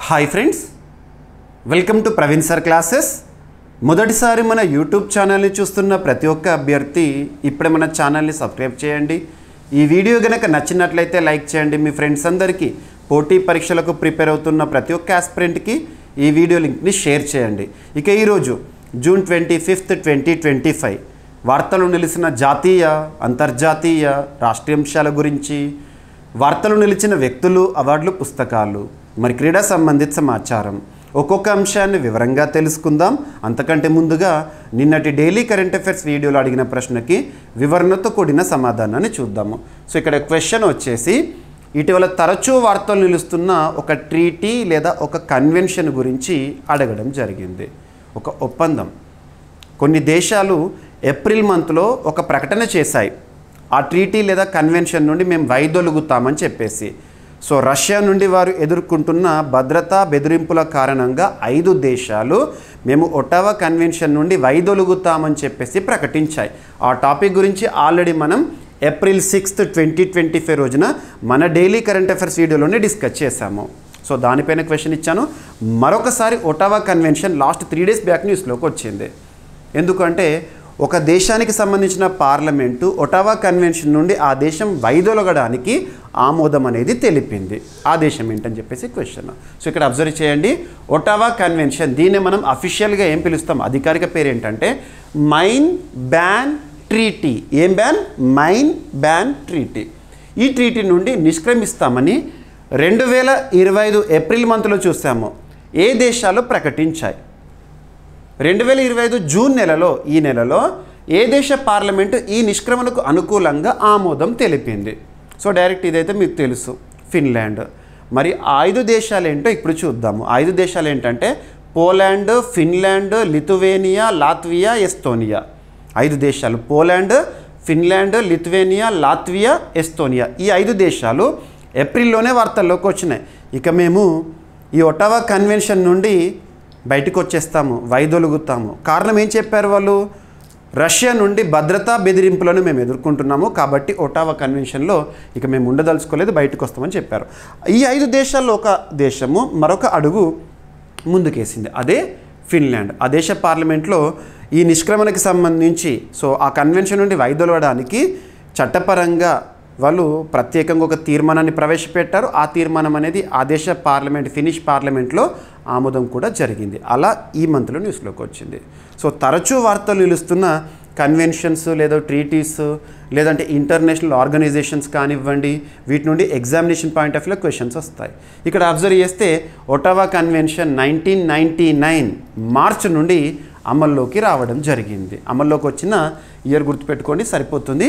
Hi friends, welcome to Praveen sir classes. మొదటిసారి మన YouTube ఛానల్ని చూస్తున్న ప్రతి ఒక్క అభ్యర్థి ఇప్పుడే మన ఛానల్ని సబ్స్క్రైబ్ చేయండి. ఈ వీడియో కనుక నచ్చినట్లయితే లైక్ చేయండి. మీ ఫ్రెండ్స్ అందరికీ పోటీ పరీక్షలకు ప్రిపేర్ అవుతున్న ప్రతి ఒక్క ఆస్పిరెంట్కి ఈ వీడియో లింక్ని షేర్ చేయండి. ఇక ఈరోజు జూన్ 25, 2025 వార్తలు నిలిచిన జాతీయ, అంతర్జాతీయ, రాష్ట్రీయ అంశాల గురించి, వార్తలు నిలిచిన వ్యక్తులు, అవార్డులు, పుస్తకాలు, మరి క్రీడా సంబంధిత సమాచారం, ఒక్కొక్క అంశాన్ని వివరంగా తెలుసుకుందాం. అంతకంటే ముందుగా నిన్నటి డైలీ కరెంట్ అఫైర్స్ వీడియోలో అడిగిన ప్రశ్నకి వివరణతో కూడిన సమాధానాన్ని చూద్దాము. సో ఇక్కడ క్వశ్చన్ వచ్చేసి, ఇటీవల తరచూ వార్తలు నిలుస్తున్న ఒక ట్రీటీ లేదా ఒక కన్వెన్షన్ గురించి అడగడం జరిగింది. ఒక ఒప్పందం. కొన్ని దేశాలు ఏప్రిల్ మంత్లో ఒక ప్రకటన చేశాయి, ఆ ట్రీటీ లేదా కన్వెన్షన్ నుండి మేము వైదొలుగుతామని చెప్పేసి. సో రష్యా నుండి వారు ఎదుర్కొంటున్న భద్రతా బెదిరింపుల కారణంగా 5 దేశాలు మేము ఒటావా కన్వెన్షన్ నుండి వైదొలుగుతామని చెప్పేసి ప్రకటించాయి. ఆ టాపిక్ గురించి ఆల్రెడీ మనం ఏప్రిల్ 6, 2025 రోజున మన డైలీ కరెంట్ అఫైర్స్ వీడియోలోనే డిస్కస్ చేశాము. సో దానిపైన క్వశ్చన్ ఇచ్చాను. మరొకసారి Ottawa convention last 3 days back న్యూస్లోకి వచ్చింది. ఎందుకంటే ఒక దేశానికి సంబంధించిన పార్లమెంటు ఒటావా కన్వెన్షన్ నుండి ఆ దేశం వైదొలగడానికి ఆమోదం అనేది తెలిపింది. ఆ దేశం ఏంటని చెప్పేసి క్వశ్చన్. సో ఇక్కడ అబ్జర్వ్ చేయండి, ఒటావా కన్వెన్షన్, దీన్ని మనం అఫీషియల్గా ఏం పిలుస్తాం, అధికారిక పేరు ఏంటంటే మైన్ బ్యాన్ ట్రీటీ. ఏం బ్యాన్? Mine ban treaty. ఈ ట్రీటీ నుండి నిష్క్రమిస్తామని 2025 ఏప్రిల్ మంత్లో చూసాము ఏ దేశాలు ప్రకటించాయి. 2025 జూన్ నెలలో, ఈ నెలలో ఏ దేశ పార్లమెంటు ఈ నిష్క్రమణకు అనుకూలంగా ఆమోదం తెలిపింది. సో డైరెక్ట్ ఇదైతే మీకు తెలుసు, ఫిన్లాండ్. మరి 5 దేశాలు ఏంటో ఇప్పుడు చూద్దాము. 5 దేశాలు ఏంటంటే Poland, Finland, Lithuania, Latvia, Estonia. 5 దేశాలు Poland, Finland, Lithuania, Latvia, Estonia. ఈ 5 దేశాలు ఏప్రిల్లోనే వార్తల్లోకి వచ్చినాయి. ఇక మేము ఈ ఒటావా కన్వెన్షన్ నుండి బయటకు వచ్చేస్తాము, వైదొలుగుతాము. కారణం ఏం చెప్పారు వాళ్ళు? రష్యా నుండి భద్రతా బెదిరింపులను మేము ఎదుర్కొంటున్నాము, కాబట్టి ఒటావా కన్వెన్షన్లో ఇక మేము ఉండదలుచుకోలేదు, బయటకు వస్తామని చెప్పారు. ఈ 5 దేశాల్లో ఒక దేశము మరొక అడుగు ముందుకేసింది, అదే ఫిన్లాండ్. ఆ దేశ పార్లమెంట్లో ఈ నిష్క్రమణకి సంబంధించి, సో ఆ కన్వెన్షన్ నుండి వైదొలగడానికి చట్టపరంగా వాళ్ళు ప్రత్యేకంగా ఒక తీర్మానాన్ని ప్రవేశపెట్టారు. ఆ తీర్మానం అనేది ఆ దేశ పార్లమెంట్, ఫినిష్ పార్లమెంట్లో ఆమోదం కూడా జరిగింది. అలా ఈ మంత్లో న్యూస్లోకి వచ్చింది. సో తరచూ వార్తలు నిలుస్తున్న కన్వెన్షన్స్ లేదా ట్రీటీస్ లేదంటే ఇంటర్నేషనల్ ఆర్గనైజేషన్స్ కానివ్వండి, వీటి నుండి ఎగ్జామినేషన్ పాయింట్ ఆఫ్ వ్యూలో క్వశ్చన్స్ వస్తాయి. ఇక్కడ అబ్జర్వ్ చేస్తే ఒటావా కన్వెన్షన్ 1999 మార్చ్ నుండి అమల్లోకి రావడం జరిగింది. అమల్లోకి వచ్చిన ఇయర్ గుర్తుపెట్టుకోండి, సరిపోతుంది.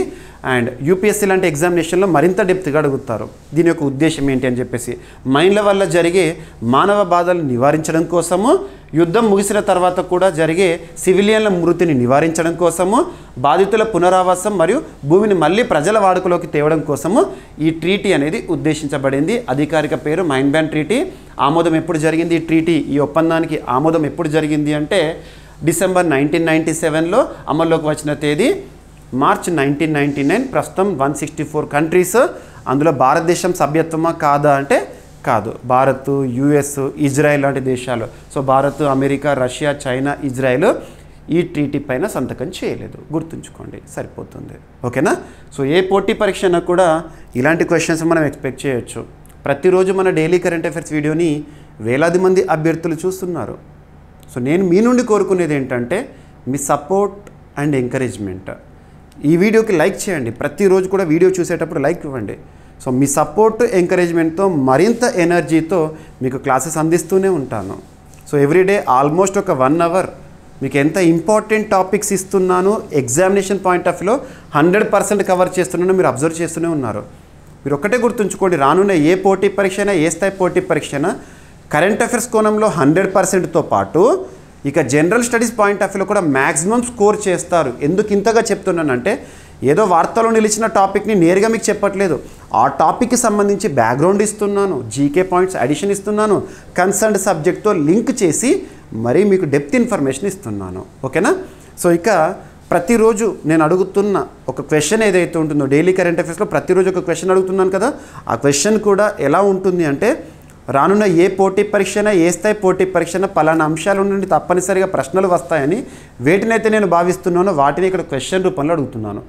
అండ్ యూపీఎస్సీ లాంటి ఎగ్జామినేషన్లో మరింత డెప్త్గా అడుగుతారు. దీని యొక్క ఉద్దేశం ఏంటి అని చెప్పేసి, మైన్ల వల్ల జరిగే మానవ బాధలు నివారించడం కోసము, యుద్ధం ముగిసిన తర్వాత కూడా జరిగే సివిలియన్ల మృతిని నివారించడం కోసము, బాధితుల పునరావాసం మరియు భూమిని మళ్ళీ ప్రజల వాడుకలోకి తేవడం కోసము ఈ ట్రీటీ అనేది ఉద్దేశించబడింది. అధికారిక పేరు మైన్ బ్యాన్ ట్రీటీ. ఆమోదం ఎప్పుడు జరిగింది? ఈ ట్రీటీ, ఈ ఒప్పందానికి ఆమోదం ఎప్పుడు జరిగింది అంటే డిసెంబర్ 1997లో, అమల్లోకి వచ్చిన తేదీ మార్చ్ 1999. ప్రస్తుతం 164 కంట్రీస్, అందులో భారతదేశం సభ్యత్వమా కాదా అంటే కాదు. భారత్, యుఎస్, ఇజ్రాయెల్ లాంటి దేశాలు. So Bharat, America, Russia, China, Israel ఈ ట్రీటీ పైన సంతకం చేయలేదు. గుర్తుంచుకోండి, సరిపోతుంది. ఓకేనా? సో ఏ పోటీ పరీక్షను కూడా ఇలాంటి క్వశ్చన్స్ మనం ఎక్స్పెక్ట్ చేయొచ్చు. ప్రతిరోజు మన డైలీ కరెంట్ అఫైర్స్ వీడియోని వేలాది మంది అభ్యర్థులు చూస్తున్నారు. సో నేను మీ నుండి కోరుకునేది ఏంటంటే మీ సపోర్ట్ అండ్ ఎంకరేజ్మెంట్. ఈ వీడియోకి లైక్ చేయండి, ప్రతిరోజు కూడా వీడియో చూసేటప్పుడు లైక్ ఇవ్వండి. సో మీ సపోర్ట్, ఎంకరేజ్మెంట్తో మరింత ఎనర్జీతో మీకు క్లాసెస్ అందిస్తూనే ఉంటాను. సో ఎవ్రీడే ఆల్మోస్ట్ ఒక 1 hour మీకు ఎంత ఇంపార్టెంట్ టాపిక్స్ ఇస్తున్నాను, ఎగ్జామినేషన్ పాయింట్ ఆఫ్ వ్యూలో 100% కవర్ చేస్తున్నానో మీరు అబ్జర్వ్ చేస్తూనే ఉన్నారు. మీరు ఒక్కటే గుర్తుంచుకోండి, రానున్న ఏ పోటీ పరీక్ష అయినా, ఏ స్థాయి పోటీ పరీక్ష అయినా కరెంట్ అఫైర్స్ కోణంలో 100%తో పాటు ఇక జనరల్ స్టడీస్ పాయింట్ ఆఫ్ వ్యూలో కూడా మ్యాక్సిమం స్కోర్ చేస్తారు. ఎందుకు ఇంతగా చెప్తున్నానంటే, ఏదో వార్తలో నిలిచిన టాపిక్ని నేరుగా మీకు చెప్పట్లేదు, ఆ టాపిక్కి సంబంధించి బ్యాక్గ్రౌండ్ ఇస్తున్నాను, జీకే పాయింట్స్ అడిషన్ ఇస్తున్నాను, కన్సర్న్డ్ సబ్జెక్ట్తో లింక్ చేసి మరీ మీకు డెప్త్ ఇన్ఫర్మేషన్ ఇస్తున్నాను. ఓకేనా? సో ఇక ప్రతిరోజు నేను అడుగుతున్న ఒక క్వశ్చన్ ఏదైతే ఉంటుందో, డైలీ కరెంట్ అఫైర్స్లో ప్రతిరోజు ఒక క్వశ్చన్ అడుగుతున్నాను కదా, ఆ క్వశ్చన్ కూడా ఎలా ఉంటుంది అంటే రానున్న ఏ పోటీ పరీక్షన ఏ స్థాయి పోటీ పరీక్షన పలానా అంశాల నుండి తప్పనిసరిగా ప్రశ్నలు వస్తాయని వేటినైతే నేను భావిస్తున్నానో వాటిని ఇక్కడ క్వశ్చన్ రూపంలో అడుగుతున్నాను.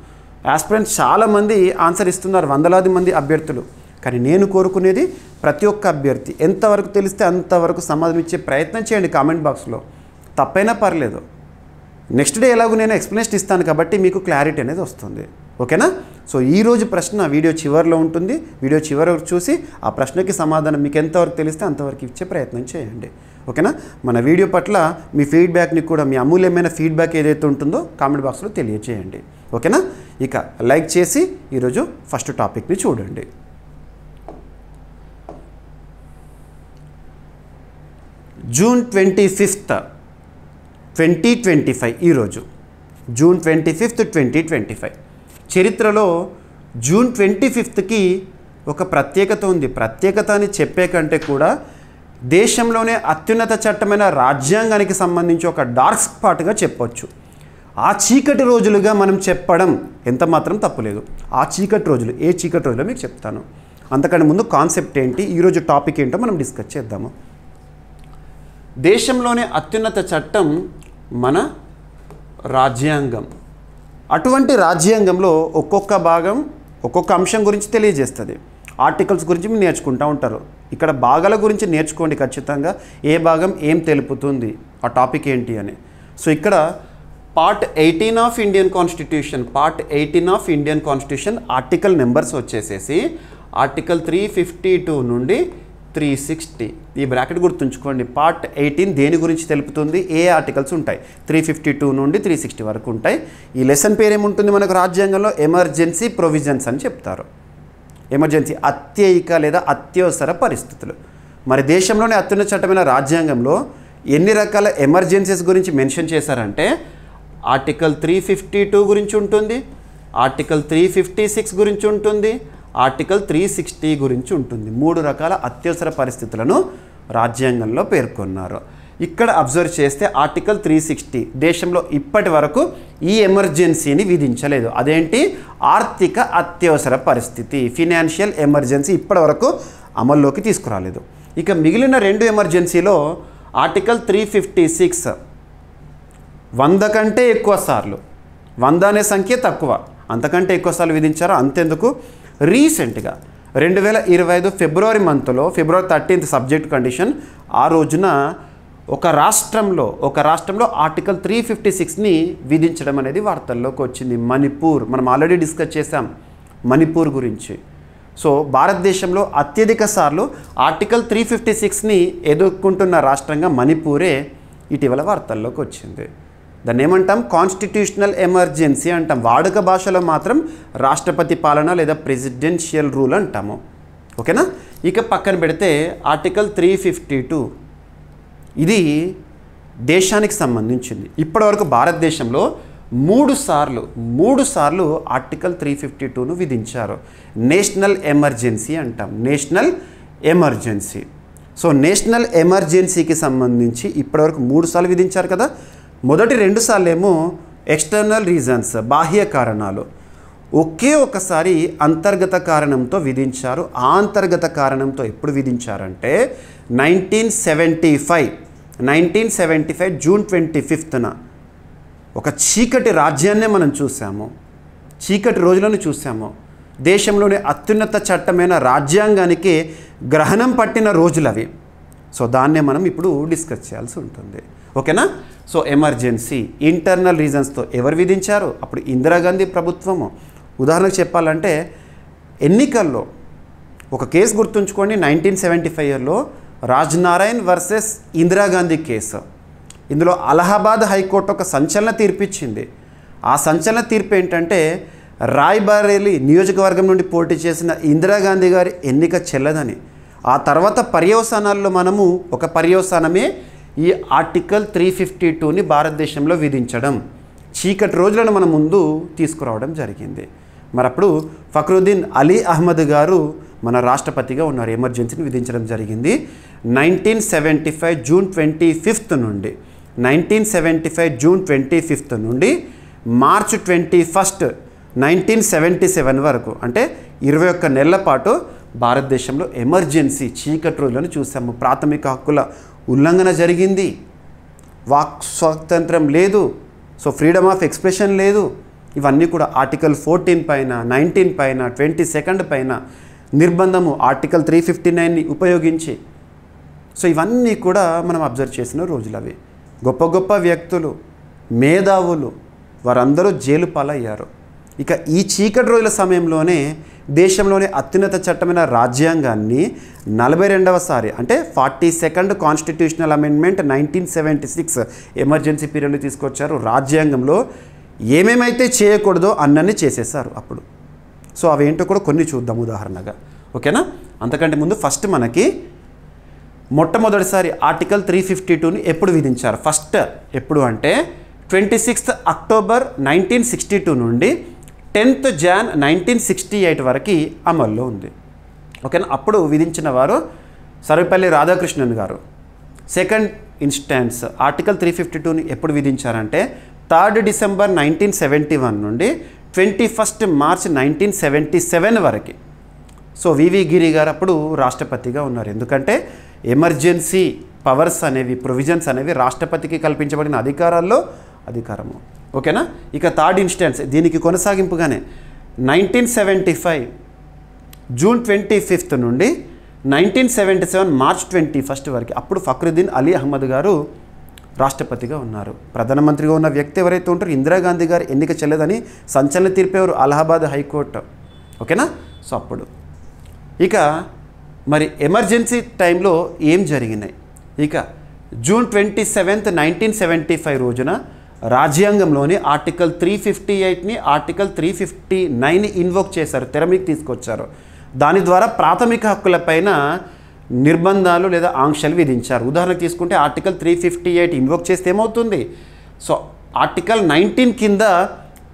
ఆస్పిరెంట్స్ చాలామంది ఆన్సర్ ఇస్తున్నారు, వందలాది మంది అభ్యర్థులు. కానీ నేను కోరుకునేది ప్రతి ఒక్క అభ్యర్థి ఎంతవరకు తెలిస్తే అంతవరకు సమాధానం ఇచ్చే ప్రయత్నం చేయండి కామెంట్ బాక్స్లో. తప్పైనా పర్లేదు, నెక్స్ట్ డే ఎలాగో నేను ఎక్స్ప్లెనేషన్ ఇస్తాను కాబట్టి మీకు క్లారిటీ అనేది వస్తుంది. ఓకేనా? సో ఈరోజు ప్రశ్న వీడియో చివరిలో ఉంటుంది. వీడియో చివరి చూసి ఆ ప్రశ్నకి సమాధానం మీకు ఎంతవరకు తెలిస్తే అంతవరకు ఇచ్చే ప్రయత్నం చేయండి. ఓకేనా? మన వీడియో పట్ల మీ ఫీడ్బ్యాక్ని కూడా, మీ అమూల్యమైన ఫీడ్బ్యాక్ ఏదైతే ఉంటుందో కామెంట్ బాక్స్లో తెలియజేయండి. ఓకేనా? ఇక లైక్ చేసి ఈరోజు ఫస్ట్ టాపిక్ని చూడండి. జూన్ 25, 2025 ఈరోజు జూన్ 25, 2025. చరిత్రలో జూన్ 25కి ఒక ప్రత్యేకత ఉంది. ప్రత్యేకత అని చెప్పే కంటే కూడా దేశంలోనే అత్యున్నత చట్టమైన రాజ్యాంగానికి సంబంధించి ఒక డార్క్ స్పాట్గా చెప్పొచ్చు. ఆ చీకటి రోజులుగా మనం చెప్పడం ఎంత మాత్రం తప్పులేదు. ఆ చీకటి రోజులు ఏ చీకటి రోజులో మీకు చెప్తాను. అంతకంటే ముందు కాన్సెప్ట్ ఏంటి, ఈరోజు టాపిక్ ఏంటో మనం డిస్కస్ చేద్దాము. దేశంలోనే అత్యున్నత చట్టం మన రాజ్యాంగం. అటువంటి రాజ్యాంగంలో ఒక్కొక్క భాగం ఒక్కొక్క అంశం గురించి తెలియజేస్తుంది. ఆర్టికల్స్ గురించి మీరు నేర్చుకుంటూ ఉంటారు. ఇక్కడ భాగాల గురించి నేర్చుకోండి ఖచ్చితంగా, ఏ భాగం ఏం తెలుపుతుంది, ఆ టాపిక్ ఏంటి అని. సో ఇక్కడ part 18 of Indian constitution, part 18 of Indian constitution article numbers వచ్చేసేసి ఆర్టికల్ 352 నుండి 360. ఈ బ్రాకెట్ గుర్తుంచుకోండి. పార్ట్ 18 దేని గురించి తెలుపుతుంది, ఏ ఆర్టికల్స్ ఉంటాయి, 352 నుండి 360 వరకు ఉంటాయి. ఈ లెసన్ పేరు ఏముంటుంది మనకు రాజ్యాంగంలో? ఎమర్జెన్సీ ప్రొవిజన్స్ అని చెప్తారు. ఎమర్జెన్సీ అత్యయిక లేదా అత్యవసర పరిస్థితులు. మరి దేశంలోని అత్యున్నత చట్టమైన రాజ్యాంగంలో ఎన్ని రకాల ఎమర్జెన్సీస్ గురించి మెన్షన్ చేశారంటే ఆర్టికల్ 352 గురించి ఉంటుంది, ఆర్టికల్ 356 గురించి ఉంటుంది, ఆర్టికల్ 360 గురించి ఉంటుంది. 3 రకాల అత్యవసర పరిస్థితులను రాజ్యాంగంలో పేర్కొన్నారు. ఇక్కడ అబ్జర్వ్ చేస్తే ఆర్టికల్ 360 దేశంలో ఇప్పటి వరకు ఈ ఎమర్జెన్సీని విధించలేదు. అదేంటి? ఆర్థిక అత్యవసర పరిస్థితి, ఫినాన్షియల్ ఎమర్జెన్సీ ఇప్పటి వరకు అమల్లోకి తీసుకురాలేదు. ఇక మిగిలిన 2 ఎమర్జెన్సీలో ఆర్టికల్ 356 100 కంటే ఎక్కువ సార్లు, 100 అనే సంఖ్య తక్కువ, అంతకంటే ఎక్కువ సార్లు విధించారు. అంతెందుకు, రీసెంట్గా 2025 ఫిబ్రవరి మంత్లో, ఫిబ్రవరి 13 సబ్జెక్ట్ కండిషన్, ఆ రోజున ఒక రాష్ట్రంలో ఆర్టికల్ 356ని విధించడం అనేది వార్తల్లోకి వచ్చింది. మణిపూర్, మనం ఆల్రెడీ డిస్కస్ చేసాం మణిపూర్ గురించి. సో భారతదేశంలో అత్యధిక సార్లు ఆర్టికల్ 356ని ఎదుర్కొంటున్న రాష్ట్రంగా మణిపూరే ఇటీవల వార్తల్లోకి వచ్చింది. దాన్ని ఏమంటాం? కాన్స్టిట్యూషనల్ ఎమర్జెన్సీ అంటాం. వాడుక భాషలో మాత్రం రాష్ట్రపతి పాలన లేదా ప్రెసిడెన్షియల్ రూల్ అంటాము. ఓకేనా? ఇక పక్కన పెడితే ఆర్టికల్ 352 ఇది దేశానికి సంబంధించింది. ఇప్పటివరకు భారతదేశంలో 3 సార్లు ఆర్టికల్ 352ను విధించారు. నేషనల్ ఎమర్జెన్సీ అంటాం, నేషనల్ ఎమర్జెన్సీ. సో నేషనల్ ఎమర్జెన్సీకి సంబంధించి ఇప్పటివరకు 3 సార్లు విధించారు కదా. మొదటి 2 సార్లు ఏమో ఎక్స్టర్నల్ రీజన్స్, బాహ్య కారణాలు. ఒకే ఒకసారి అంతర్గత కారణంతో విధించారు. ఆ అంతర్గత కారణంతో ఎప్పుడు విధించారంటే 1975 జూన్ 25న ఒక చీకటి రాజ్యాన్నే మనం చూసాము, చీకటి రోజులను చూసాము. దేశంలోని అత్యున్నత చట్టమైన రాజ్యాంగానికి గ్రహణం పట్టిన రోజులు అవి. సో దాన్నే మనం ఇప్పుడు డిస్కస్ చేయాల్సి ఉంటుంది. ఓకేనా? సో ఎమర్జెన్సీ ఇంటర్నల్ రీజన్స్తో ఎవరు విధించారు? అప్పుడు ఇందిరాగాంధీ ప్రభుత్వము. ఉదాహరణకు చెప్పాలంటే ఎన్నికల్లో ఒక కేసు గుర్తుంచుకోండి. 1975లో రాజ్నారాయణ్ వర్సెస్ ఇందిరాగాంధీ కేసు. ఇందులో అలహాబాద్ హైకోర్టు ఒక సంచలన తీర్పు ఇచ్చింది. ఆ సంచలన తీర్పు ఏంటంటే రాయ్బరేలీ నియోజకవర్గం నుండి పోటీ చేసిన ఇందిరాగాంధీ గారి ఎన్నిక చెల్లదని. ఆ తర్వాత పర్యవసానాల్లో మనము ఒక పర్యవసానమే ఈ ఆర్టికల్ 352ని భారతదేశంలో విధించడం, చీకటి రోజులను మన ముందు తీసుకురావడం జరిగింది. మరి అప్పుడు ఫక్రుద్దీన్ అలీ అహ్మద్ గారు మన రాష్ట్రపతిగా ఉన్నారు. ఎమర్జెన్సీని విధించడం జరిగింది 1975 జూన్ 25 నుండి. 1975 జూన్ 25 నుండి మార్చ్ 21 1977 వరకు, అంటే 21 నెలల పాటు భారతదేశంలో ఎమర్జెన్సీ చీకటి రోజులను చూసాము. ప్రాథమిక హక్కుల ఉల్లంఘన జరిగింది, వాక్ స్వాతంత్రం లేదు, సో ఫ్రీడమ్ ఆఫ్ ఎక్స్ప్రెషన్ లేదు. ఇవన్నీ కూడా ఆర్టికల్ 14 పైన, 19 పైన, 22 పైన నిర్బంధము ఆర్టికల్ 359ని ఉపయోగించి. సో ఇవన్నీ కూడా మనం అబ్జర్వ్ చేసిన రోజులు అవి. గొప్ప గొప్ప వ్యక్తులు, మేధావులు వారందరూ జైలు పాలయ్యారు. ఇక ఈ చీకటి రోజుల సమయంలోనే దేశంలోని అత్యున్నత చట్టమైన రాజ్యాంగాన్ని 42వసారి అంటే 42nd కాన్స్టిట్యూషనల్ అమెండ్మెంట్ 1976 ఎమర్జెన్సీ పీరియడ్లో తీసుకొచ్చారు. రాజ్యాంగంలో ఏమేమైతే చేయకూడదో అన్నీ చేసేసారు అప్పుడు. సో అవేంటో కూడా కొన్ని చూద్దాం ఉదాహరణగా, ఓకేనా. అంతకంటే ముందు ఫస్ట్ మనకి మొట్టమొదటిసారి ఆర్టికల్ 352ని ఎప్పుడు విధించారు? ఫస్ట్ ఎప్పుడు అంటే 26 అక్టోబర్ 1962 నుండి 10th Jan 1968 వరకు అమల్లో ఉంది, ఓకేనా. అప్పుడు విధించిన వారు సర్వేపల్లి రాధాకృష్ణన్ గారు. సెకండ్ ఇన్స్టాన్స్ ఆర్టికల్ 352ని ఎప్పుడు విధించారంటే 3rd December 1971 నుండి 21st March 1977 వరకు. సో వివి గిరి గారు అప్పుడు రాష్ట్రపతిగా ఉన్నారు. ఎందుకంటే ఎమర్జెన్సీ పవర్స్ అనేవి, ప్రొవిజన్స్ అనేవి రాష్ట్రపతికి కల్పించబడిన అధికారము, ఓకేనా. ఇక థర్డ్ ఇన్స్టెన్స్ దీనికి కొనసాగింపుగానే 1975 June 25 నుండి 1977 March 21 వరకు అప్పుడు ఫక్రుద్దీన్ అలీ అహ్మద్ గారు రాష్ట్రపతిగా ఉన్నారు. ప్రధానమంత్రిగా ఉన్న వ్యక్తి ఎవరైతే ఉంటారో ఇందిరాగాంధీ గారు ఎన్నిక చెల్లదని సంచలన తీర్పేవారు అలహాబాద్ హైకోర్టు, ఓకేనా. సో అప్పుడు ఇక మరి ఎమర్జెన్సీ టైంలో ఏం జరిగినాయి? ఇక June 27, 1975 రోజున రాజ్యాంగంలోని ఆర్టికల్ 358ని ఆర్టికల్ 359ని ఇన్వోక్ చేశారు, తెర మీకు తీసుకొచ్చారు. దాని ద్వారా ప్రాథమిక హక్కులపైన నిర్బంధాలు లేదా ఆంక్షలు విధించారు. ఉదాహరణకు తీసుకుంటే ఆర్టికల్ 358 ఇన్వోక్ చేస్తే ఏమవుతుంది? సో ఆర్టికల్ 19 కింద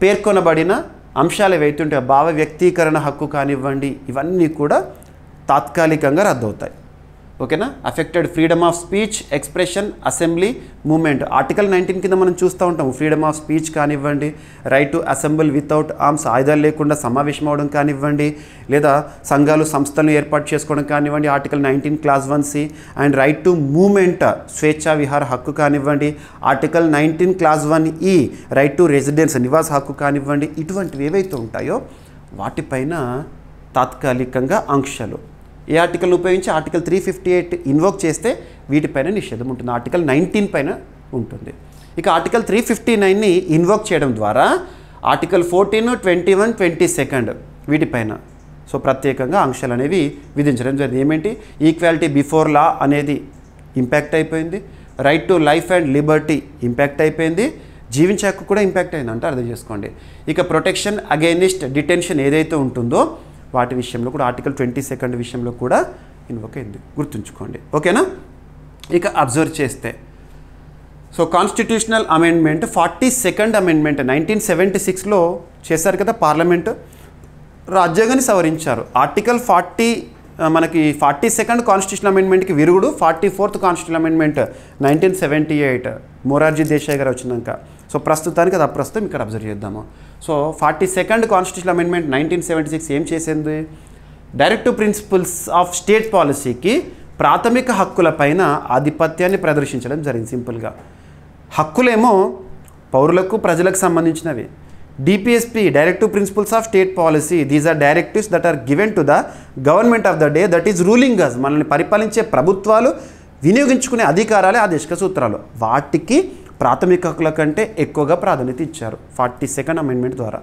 పేర్కొనబడిన అంశాలు ఏవైతుంటే భావ వ్యక్తీకరణ హక్కు కానివ్వండి, ఇవన్నీ కూడా తాత్కాలికంగా రద్దవుతాయి, ఓకేనా. Affected freedom of speech, expression, assembly, movement article 19 కింద మనం చూస్తూ ఉంటాము. ఫ్రీడమ్ ఆఫ్ స్పీచ్ కానివ్వండి, right to assemble without arms ఆయుధాలు లేకుండా సమావేశం అవడం కానివ్వండి, లేదా సంఘాలు సంస్థలను ఏర్పాటు చేసుకోవడం కానివ్వండి article 19 Clause 1C, and right to movement స్వేచ్ఛా విహార హక్కు కానివ్వండి article 19 Clause 1E, right to residence నివాస హక్కు కానివ్వండి. ఇటువంటివి ఏవైతే ఉంటాయో వాటిపైన తాత్కాలికంగా ఆంక్షలు. ఏ ఆర్టికల్ ఉపయోగించి ఆర్టికల్ 358 ఇన్వోక్ చేస్తే వీటిపైన నిషేధం ఉంటుంది, ఆర్టికల్ 19 పైన ఉంటుంది. ఇక ఆర్టికల్ 359ని ఇన్వోక్ చేయడం ద్వారా ఆర్టికల్ 14, 21, 22 వీటిపైన సో ప్రత్యేకంగా ఆంక్షలు అనేవి విధించడం జరిగింది. ఏమేంటి? ఈక్వాలిటీ బిఫోర్ లా అనేది ఇంపాక్ట్ అయిపోయింది, right to life and Liberty impact అయిపోయింది, జీవించే హక్కు కూడా ఇంపాక్ట్ అయిందంటే అర్థం చేసుకోండి. ఇక ప్రొటెక్షన్ అగైనిస్ట్ డిటెన్షన్ ఏదైతే ఉంటుందో వాటి విషయంలో కూడా ఆర్టికల్ 22 విషయంలో కూడా ఇన్వోక్ అయింది, గుర్తుంచుకోండి, ఓకేనా. ఇక అబ్జర్వ్ చేస్తే so constitutional amendment 42nd amendment 1976లో చేశారు కదా పార్లమెంటు, రాజ్యాంగాన్ని సవరించారు. ఆర్టికల్ 40 మనకి 42nd కాన్స్టిట్యూషనల్ అమెండ్మెంట్కి విరుగుడు 44th constitutional amendment 1978 Morarji Desai గారు వచ్చినాక. సో ప్రస్తుతానికి అది అప్రస్తుతం, ఇక్కడ అబ్జర్వ్ చేద్దాము. సో 42nd కాన్స్టిట్యూషనల్ అమెండ్మెంట్ 1976 ఏం చేసింది? డైరెక్టివ్ ప్రిన్సిపల్స్ ఆఫ్ స్టేట్ పాలసీకి ప్రాథమిక హక్కులపైన ఆధిపత్యాన్ని ప్రదర్శించడం జరిగింది. సింపుల్గా హక్కులేమో పౌరులకు ప్రజలకు సంబంధించినవి. DPSP directive principles of state policy, these are directives that are given to the government of the day that is ruling us. మనల్ని పరిపాలించే ప్రభుత్వాలు వినియోగించుకునే అధికారాలే ఆదేశిక సూత్రాలు. వాటికి ప్రాథమిక హక్కుల కంటే ఎక్కువగా ప్రాధాన్యత ఇచ్చారు 42nd అమెండ్మెంట్ ద్వారా.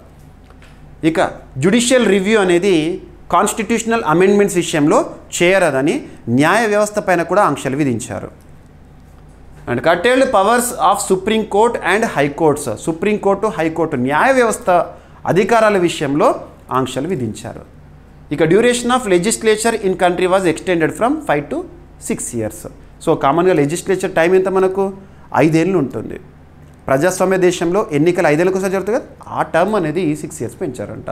ఇక జ్యుడిషియల్ రివ్యూ అనేది కాన్స్టిట్యూషనల్ అమెండ్మెంట్స్ విషయంలో చేయరదని న్యాయ వ్యవస్థ పైన కూడా ఆంక్షలు విధించారు. And curtailed powers of supreme court and high courts, supreme court high court న్యాయ వ్యవస్థ అధికారాల విషయంలో ఆంక్షలు విధించారు. ఇక duration of legislature in country was extended from 5 to 6 years. So కామన్గా లెజిస్లేచర్ టైం ఎంత మనకు 5 ఏళ్ళు ఉంటుంది. ప్రజాస్వామ్య దేశంలో ఎన్నికలు 5 ఏళ్ళకు ఒకసారి జరుగుతుంది కదా, ఆ టర్మ్ అనేది 6 years పెంచారంట,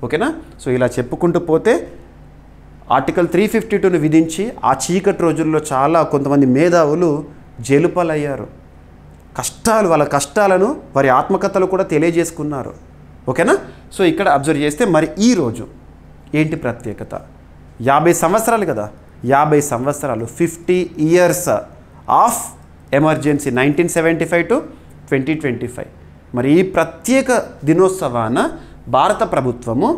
ఓకేనా. సో ఇలా చెప్పుకుంటూ పోతే ఆర్టికల్ 352ని విధించి ఆ చీకటి రోజుల్లో చాలా కొంతమంది మేధావులు జైలు పాలయ్యారు. వాళ్ళ కష్టాలను వారి ఆత్మకథలు కూడా తెలియజేసుకున్నారు, ఓకేనా. సో ఇక్కడ అబ్జర్వ్ చేస్తే మరి ఈరోజు ఏంటి ప్రత్యేకత? 50 సంవత్సరాలు కదా, 50 సంవత్సరాలు, 50 ఇయర్స్ ఆఫ్ ఎమర్జెన్సీ 1975 to 2025. మరి ఈ ప్రత్యేక దినోత్సవాన భారత ప్రభుత్వము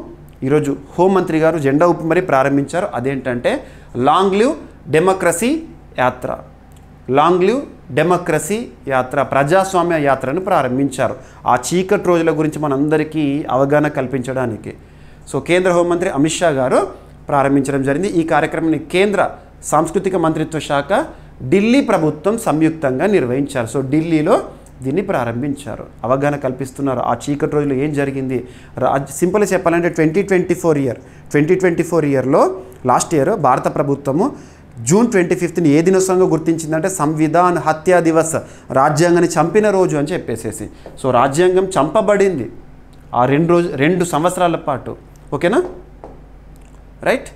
ఈరోజు హోంమంత్రి గారు జెండా ఊపి మరి ప్రారంభించారు. అదేంటంటే లాంగ్ లివ్ డెమోక్రసీ యాత్ర, లాంగ్ లివ్ డెమోక్రసీ యాత్ర, ప్రజాస్వామ్య యాత్రను ప్రారంభించారు. ఆ చీకటి రోజుల గురించి మనందరికీ అవగాహన కల్పించడానికి. సో కేంద్ర హోంమంత్రి అమిత్ షా గారు ప్రారంభించడం జరిగింది. ఈ కార్యక్రమాన్ని కేంద్ర సాంస్కృతిక మంత్రిత్వ శాఖ, ఢిల్లీ ప్రభుత్వం సంయుక్తంగా నిర్వహించారు. సో ఢిల్లీలో దీన్ని ప్రారంభించారు, అవగాహన కల్పిస్తున్నారు. ఆ చీకటి రోజులు ఏం జరిగింది, సింపుల్గా చెప్పాలంటే 2024 ఇయర్లో లాస్ట్ ఇయర్ భారత ప్రభుత్వము జూన్ 25ని ఏ దినోత్సవంగా గుర్తించిందంటే సంవిధాన్ హత్యా దివస్, రాజ్యాంగాన్ని చంపిన రోజు అని చెప్పేసేసి. సో రాజ్యాంగం చంపబడింది ఆ 2 సంవత్సరాల పాటు. ఓకేనా, రైట్.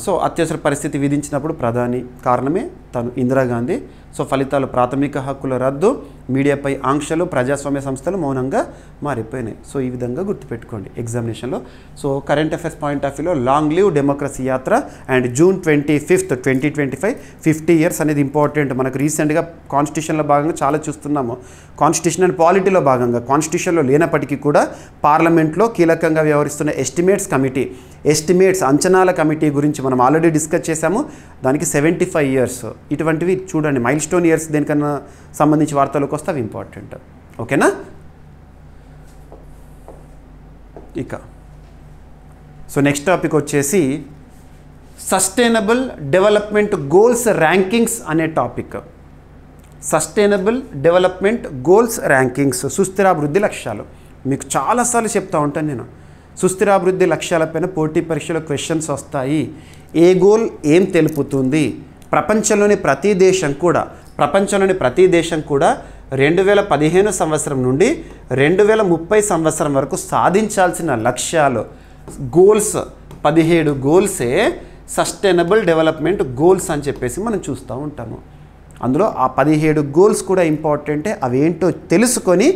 సో అత్యవసర పరిస్థితి విధించినప్పుడు ప్రధాని కారణమే తను ఇందిరాగాంధీ. సో ఫలితాలు ప్రాథమిక హక్కుల రద్దు, మీడియాపై ఆంక్షలు, ప్రజాస్వామ్య సంస్థలు మౌనంగా మారిపోయినాయి. సో ఈ విధంగా గుర్తుపెట్టుకోండి ఎగ్జామినేషన్లో. So current affairs point of వ్యూలో లాంగ్ లివ్ డెమోక్రసీ యాత్ర అండ్ జూన్ 25th 2025 50 ఇయర్స్ అనేది ఇంపార్టెంట్. మనకు రీసెంట్గా కాన్స్టిట్యూషన్లో భాగంగా చాలా చూస్తున్నాము. కాన్స్టిట్యూషన్ అండ్ పాలిటీలో భాగంగా కాన్స్టిట్యూషన్లో లేనప్పటికీ కూడా పార్లమెంట్లో కీలకంగా వ్యవహరిస్తున్న ఎస్టిమేట్స్ అంచనాల కమిటీ గురించి మనం ఆల్రెడీ డిస్కస్ చేశాము. దానికి 75 ఇయర్స్. ఇటువంటివి చూడండి, మైల్ స్టోన్ ఇయర్స్ దేనికన్నా సంబంధించి వార్తలకు వస్తే అవి ఇంపార్టెంట్. ఓకేనా, ఇక సో నెక్స్ట్ టాపిక్ వచ్చేసి సస్టైనబుల్ డెవలప్మెంట్ గోల్స్ ర్యాంకింగ్స్ అనే టాపిక్. సస్టైనబుల్ డెవలప్మెంట్ గోల్స్ ర్యాంకింగ్స్, సుస్థిరాభివృద్ధి లక్ష్యాలు. మీకు చాలాసార్లు చెప్తా ఉంటాను నేను, సుస్థిరాభివృద్ధి లక్ష్యాలపైన పోటీ పరీక్షలో క్వశ్చన్స్ వస్తాయి. ఏ గోల్ ఏం తెలుపుతుంది, ప్రపంచంలోని ప్రతి దేశం కూడా 2015 సంవత్సరం నుండి 2030 సంవత్సరం వరకు సాధించాల్సిన లక్ష్యాలు, గోల్స్ 17 గోల్సే సస్టైనబుల్ డెవలప్మెంట్ గోల్స్ అని చెప్పేసి మనం చూస్తూ ఉంటాము. అందులో ఆ 17 గోల్స్ కూడా ఇంపార్టెంటే. అవి ఏంటో తెలుసుకొని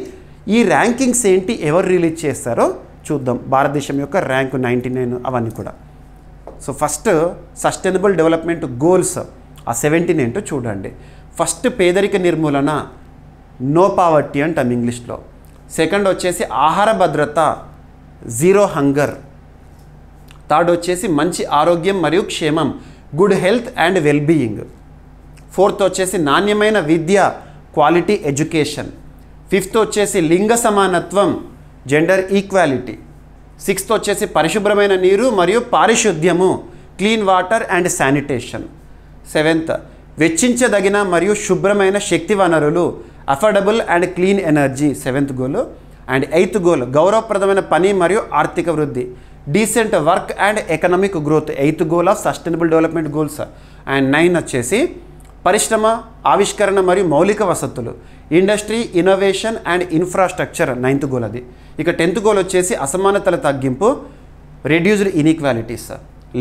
ఈ ర్యాంకింగ్స్ ఏంటి, ఎవరు రిలీజ్ చేస్తారో చూద్దాం. భారతదేశం యొక్క ర్యాంకు 99 అవన్నీ కూడా. So first sustainable development goals ఆ 17 ఏంటో చూడండి. ఫస్ట్ పేదరిక నిర్మూలన, నో పావర్టీ అంటాం ఇంగ్లీష్లో. సెకండ్ వచ్చేసి ఆహార భద్రత, జీరో హంగర్. థర్డ్ వచ్చేసి మంచి ఆరోగ్యం మరియు క్షేమం, good health and wellbeing. Fourth వచ్చేసి నాణ్యమైన విద్య, క్వాలిటీ ఎడ్యుకేషన్. ఫిఫ్త్ వచ్చేసి లింగ సమానత్వం, జెండర్ ఈక్వాలిటీ. సిక్స్త్ వచ్చేసి పరిశుభ్రమైన నీరు మరియు పారిశుద్ధ్యము, clean water and sanitation. Seventh వెచ్చించదగిన మరియు శుభ్రమైన శక్తి వనరులు, affordable and clean energy, 7th goal. And 8th goal గౌరవప్రదమైన పని మరియు ఆర్థిక వృద్ధి, decent work and economic growth, 8th goal of sustainable development goals. And 9 వచ్చేసి పరిశ్రమ ఆవిష్కరణ మరియు మౌలిక వసతులు, industry innovation and infrastructure, 9th goal అది. ఇక 10th గోల్ వచ్చేసి అసమానతల తగ్గింపు, రెడ్యూస్డ్ ఇన్ఈక్వాలిటీస్.